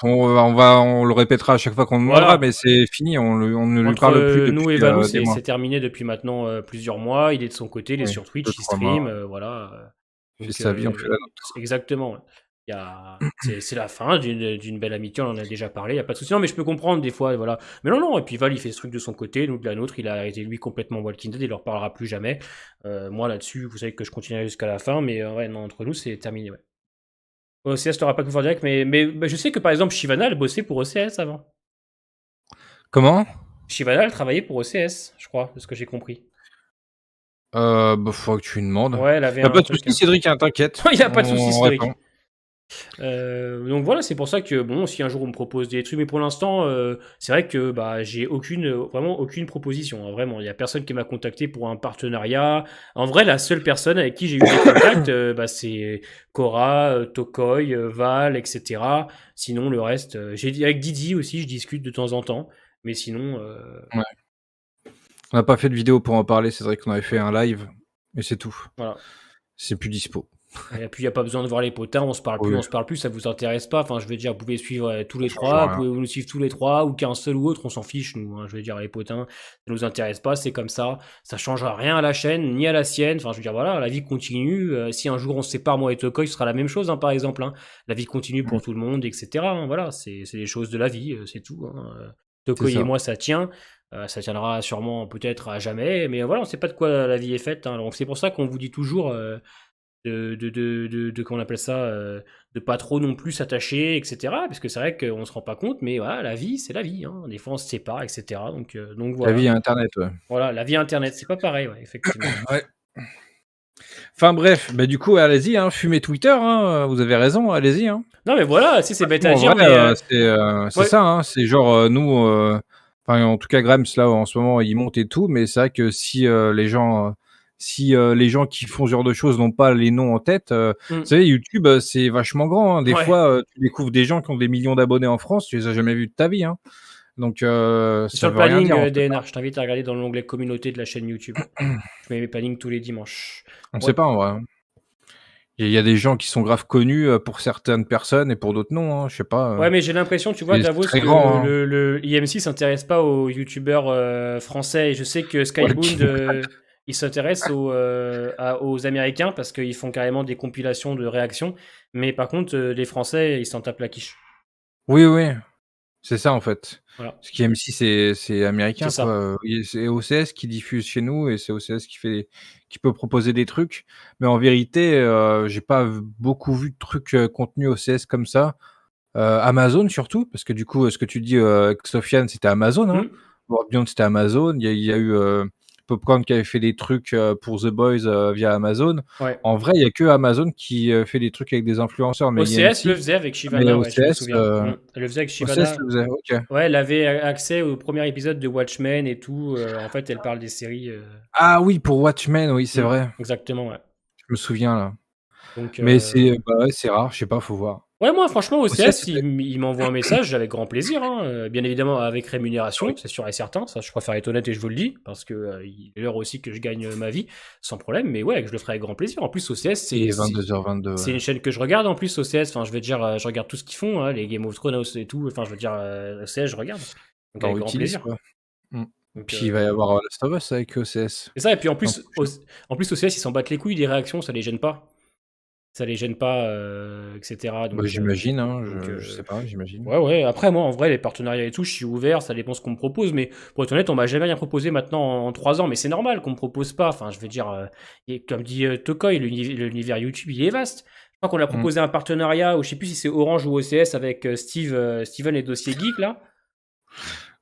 on le répétera à chaque fois qu'on demandera,
Voilà.
mais c'est fini, on ne lui
Entre
parle plus
nous
depuis,
et Valou,
des mois.
c'est terminé depuis maintenant plusieurs mois. Il est de son côté, il est
Oui,
sur Twitch, il
2-3 mois,
stream,
ouais.
voilà.
Il fait
Donc,
sa vie, on fait la nôtre.
exactement. Ouais. C'est la fin d'une belle amitié, on en a déjà parlé, il n'y a pas de souci. Non, mais je peux comprendre des fois, voilà. Mais non, non, et puis Val, il fait ce truc de son côté, nous de la nôtre, il a arrêté lui complètement Walking Dead, il leur parlera plus jamais. Moi là-dessus, vous savez que je continuerai jusqu'à la fin, mais ouais, non, entre nous, c'est terminé, ouais. OCS t'aura pas pu faire direct, mais je sais que par exemple, Shivana, elle bossait pour OCS avant.
Comment?
Shivana, elle travaillait pour OCS, je crois, de ce que j'ai compris.
Bah, faudra que tu lui demandes.
Ouais, elle avait
Y a
un
pas de
truc,
souci,
hein.
Cédric, hein, t'inquiète.
Il n'y a pas de souci,
On
Cédric.
répond.
Donc voilà, c'est pour ça que bon, si un jour on me propose des trucs, mais pour l'instant, c'est vrai que bah j'ai vraiment aucune proposition. Hein, vraiment, il y a personne qui m'a contacté pour un partenariat. En vrai, la seule personne avec qui j'ai eu des contacts, bah, c'est Cora, Tokoy, Val, etc. Sinon, le reste, avec Didi aussi, je discute de temps en temps, mais sinon,
Ouais. On n'a pas fait de vidéo pour en parler, Cédric, on avait fait un live, mais c'est tout.
voilà.
C'est plus dispo.
Et puis, il n'y a pas besoin de voir les potins,
Oui,
on se parle plus, ça vous intéresse pas. Enfin, je veux dire, vous pouvez suivre tous
ça
les
change
trois, vous
rien.
pouvez nous suivre tous les trois, ou qu'un seul ou autre, on s'en fiche, nous. Hein. Je veux dire, les potins, ça nous intéresse pas, c'est comme ça change rien à la chaîne, ni à la sienne. Enfin, je veux dire, voilà, la vie continue. Si un jour on se sépare, moi et Tokoy, ce sera la même chose, hein, par exemple. Hein. La vie continue
Mmh.
pour tout le monde, etc. Hein. Voilà, c'est les choses de la vie, c'est tout. Hein.
C'est
Tokoy et
ça.
moi, ça tient. Ça tiendra sûrement peut-être à jamais, mais voilà, on sait pas de quoi la vie est faite. Hein. Donc c'est pour ça qu'on vous dit toujours qu'on appelle ça, de pas trop non plus s'attacher, etc. Parce que c'est vrai qu'on se rend pas compte, mais voilà, la vie, c'est la vie. Hein. Des fois, on se sépare, etc. Donc
La
voilà.
vie à internet, ouais.
Voilà, la vie Internet, c'est pas pareil, ouais, effectivement.
Ouais. Enfin bref, bah, du coup, allez-y, hein, fumez Twitter, hein, vous avez raison, allez-y, hein.
Non, mais voilà, si c'est bête
Franchement,
à
en
dire,
vrai,
mais
c'est
ouais,
ça, hein, c'est genre, nous, enfin, en tout cas, Grams, là, en ce moment, il monte et tout, mais c'est vrai que si les gens qui font ce genre de choses n'ont pas les noms en tête, vous
mm,
savez, YouTube, c'est vachement grand, hein. Des
ouais.
fois, tu découvres des gens qui ont des millions d'abonnés en France, tu les as jamais vus de ta vie, hein. Donc,
C'est sur
ça
le
veut rien
planning
dire, en fait, hein.
DNR. Je t'invite à regarder dans l'onglet communauté de la chaîne YouTube. Je mets mes plannings tous les dimanches.
On
Ouais.
sait pas, en vrai, hein. Il y a des gens qui sont grave connus, pour certaines personnes et pour d'autres non, hein, je sais pas,
Ouais, mais j'ai l'impression, tu vois,
c'est
Davos,
très
que
grand, hein.
le IMC s'intéresse pas aux youtubeurs français. Et je sais que Skybound,
Walking
il s'intéresse aux Américains parce qu'ils font carrément des compilations de réactions. Mais par contre, les Français, ils s'en tapent la quiche.
Oui, oui, c'est ça en fait.
Voilà,
Ce qui est M6 c'est
c'est
américain quoi,
ça.
c'est OCS qui diffuse chez nous et c'est OCS qui peut proposer des trucs. Mais en vérité, j'ai pas beaucoup vu de trucs, contenus OCS comme ça. Amazon surtout, parce que du coup, ce que tu dis, avec Sofiane, c'était Amazon, hein.
Hmm.
World Beyond, c'était Amazon. Il y a eu, Popcorn qui avait fait des trucs, pour The Boys, via Amazon.
Ouais.
En vrai, il y a que Amazon qui, fait des trucs avec des influenceurs, mais
OCS le
IMC
faisait avec
mais
Shyvana, ouais, je me
OCS,
souviens. Elle le faisait avec
OCS
Shyvana.
le faisait, OK.
Ouais, elle avait accès au premier épisode de Watchmen et tout. En fait, elle parle des séries.
Ah oui, pour Watchmen, oui, c'est vrai.
Exactement, ouais.
Je me souviens là.
Donc,
Mais c'est, bah, ouais, c'est rare, je sais pas, faut voir.
Ouais, moi, franchement,
OCS,
OCS, il m'envoie un message avec grand plaisir, hein, bien évidemment avec rémunération, c'est sûr et certain. Ça, je préfère être honnête et je vous le dis, parce que il est l'heure aussi que je gagne ma vie sans problème. Mais ouais, je le ferai avec grand plaisir. En plus, OCS,
il est 22h22.
c'est une chaîne que je regarde en plus, OCS. Enfin, je veux dire, je regarde tout ce qu'ils font, hein, les Game of Thrones et tout. Enfin, je veux dire, OCS, je regarde. Donc
On
avec grand
utilise,
plaisir.
quoi.
Donc,
Puis il va y avoir Last of Us avec OCS.
c'est ça. Et puis
l'an prochain.
En plus, OCS, ils s'en battent les couilles des réactions, ça les gêne pas. Ça les gêne pas, etc.
Bah, j'imagine, hein,
Donc,
je sais pas, j'imagine.
ouais, ouais. Après, moi, en vrai, les partenariats et tout, je suis ouvert, ça dépend ce qu'on me propose. Mais pour être honnête, on m'a jamais rien proposé maintenant en 3 ans. Mais c'est normal qu'on me propose pas. Enfin, je veux dire, et comme dit Tokoy, l'univers YouTube, il est vaste. Je crois qu'on a
Mm.
proposé un partenariat, ou je sais plus si c'est Orange ou OCS, avec Steven et Dossier Geek, là.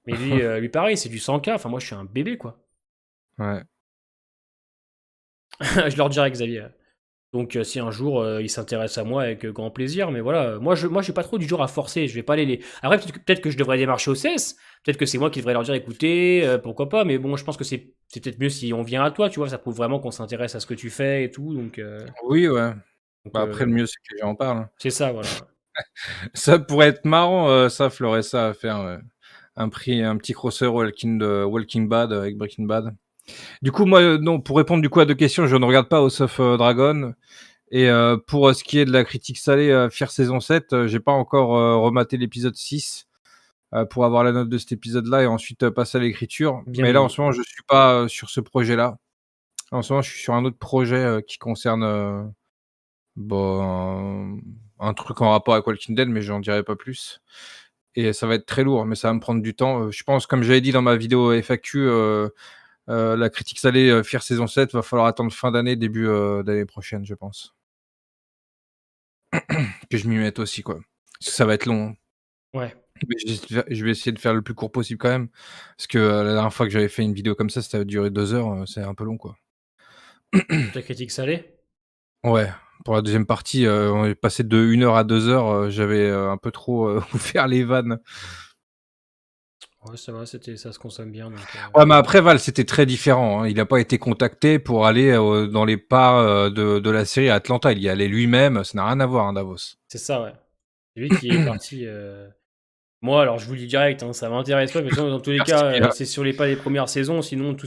Mais lui pareil, c'est du 100K. Enfin, moi, je suis un bébé, quoi.
Ouais.
Je leur dirai, Xavier. Donc si un jour ils s'intéressent à moi avec grand plaisir, mais voilà, moi je suis pas trop du genre à forcer, je vais pas les. Après peut-être que je devrais démarcher au CS, peut-être que c'est moi qui devrais leur dire écoutez, pourquoi pas, mais bon je pense que c'est peut-être mieux si on vient à toi, tu vois, ça prouve vraiment qu'on s'intéresse à ce que tu fais et tout,
Oui, ouais.
donc,
Bah, après, le mieux, c'est que les gens en parlent, hein.
c'est ça, voilà.
Ça pourrait être marrant, ça, Floressa, à faire un petit crossover Walking Bad avec Breaking Bad. Du coup, moi, non, pour répondre du coup à 2 questions, je ne regarde pas House of Dragon. Et pour ce qui est de la critique salée, Fear saison 7, j'ai pas encore rematé l'épisode 6 pour avoir la note de cet épisode-là et ensuite passer à l'écriture.
Bien
Mais là, en
aimé.
ce moment, je suis pas sur ce projet-là. En ce moment, je suis sur un autre projet qui concerne bon, un truc en rapport avec Walking Dead, mais j'en dirai pas plus. Et ça va être très lourd, mais ça va me prendre du temps. Je pense, comme j'avais dit dans ma vidéo FAQ, la critique salée Fear saison 7, va falloir attendre fin d'année, début d'année prochaine, je pense. Que je m'y mette aussi, quoi. Parce que ça va être long, hein.
Ouais.
Mais je vais essayer de faire le plus court possible quand même. Parce que la dernière fois que j'avais fait une vidéo comme ça a duré 2 heures, c'est un peu long, quoi.
Ta critique salée?
Ouais, pour la deuxième partie, on est passé de 1 heure à 2 heures, j'avais un peu trop ouvert les vannes.
Ouais, ça va, ça se consomme bien, donc.
Ouais, mais après Val, c'était très différent, hein. Il a pas été contacté pour aller dans les pas de la série à Atlanta. Il y allait lui-même, ça n'a rien à voir, hein, Davos.
C'est ça, ouais. C'est lui qui est parti. Moi, alors je vous le dis direct, hein, ça m'intéresse pas, mais dans tous les
Merci
cas,
bien.
c'est sur les pas des premières saisons. Sinon, tout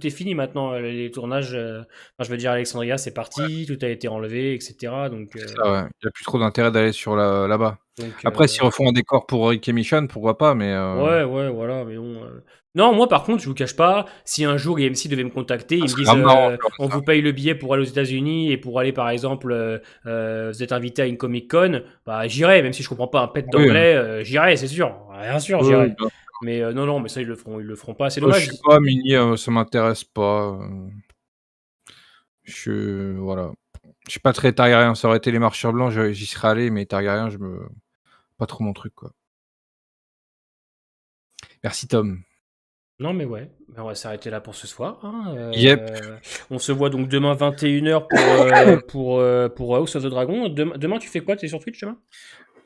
est fini maintenant. Les tournages, enfin, je veux dire, Alexandria, c'est parti, tout a été enlevé, etc.
C'est ça, ouais. Il y a plus trop d'intérêt d'aller sur là-bas.
Donc,
Après, s'ils refont un décor pour Rick et Michonne, pourquoi pas, mais
ouais, ouais, voilà, mais bon. Non, moi par contre, je vous cache pas, si un jour IMC devait me contacter,
ça
ils me
serait
disent
grave marrant, genre
on
ça.
vous paye le billet pour aller aux États-Unis et pour aller par exemple, vous êtes invité à une Comic Con, bah j'irai, même si je comprends pas un pet
Oui,
d'anglais, j'irai, c'est sûr, bien sûr,
oui, oui,
j'irai.
bien.
Mais non, non, mais ça ils le feront pas, c'est
Je
dommage.
sais pas, Mini, ça m'intéresse pas. Voilà. Je suis pas très Targaryen. Ça aurait été les marcheurs blancs, j'y serais allé, mais Targaryen, pas trop mon truc, quoi. Merci Tom.
Non, mais ouais, mais on va s'arrêter là pour ce soir, hein,
Yep.
on se voit donc demain 21h pour House of the Dragon. Demain, tu fais quoi? Tu es sur Twitch demain?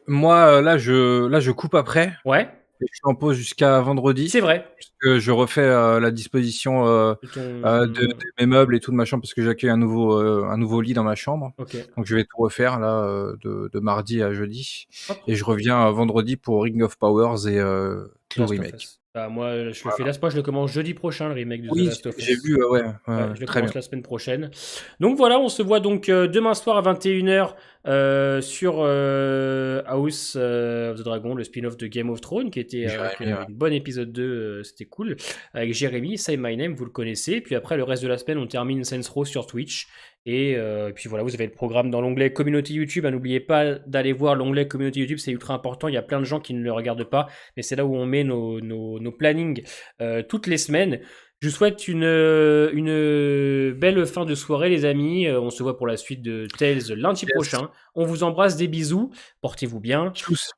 Moi, là, je coupe après.
Ouais,
Et je suis en pause jusqu'à vendredi.
c'est vrai.
Parce que je refais la disposition
De
de mes meubles et tout de ma chambre parce que j'accueille un nouveau lit dans ma chambre.
Ok.
Donc je vais tout refaire là de mardi à jeudi.
Hop.
Et je reviens vendredi pour Ring of Powers et Clo
Last of
Remake.
Us. Bah, moi, je le fais là. Moi, je le commence jeudi prochain, le remake de The
Oui,
Last of
j'ai
Us.
vu, ouais,
Ouais, je le
très bien.
commence la semaine prochaine. Donc voilà, on se voit donc demain soir à 21h sur House of the Dragon, le spin-off de Game of Thrones, qui était avec
Jérémy, ouais.
une bonne épisode 2, c'était cool. Avec Jérémy, Say My Name, vous le connaissez. Puis après, le reste de la semaine, on termine Saints Row sur Twitch. Et puis voilà, vous avez le programme dans l'onglet Communauté YouTube. N'oubliez pas d'aller voir l'onglet Communauté YouTube, c'est ultra important. Il y a plein de gens qui ne le regardent pas, mais c'est là où on met nos plannings toutes les semaines. Je vous souhaite une belle fin de soirée, les amis. On se voit pour la suite de Tales lundi
Yes.
prochain. On vous embrasse, des bisous. Portez-vous bien.
Tchuss.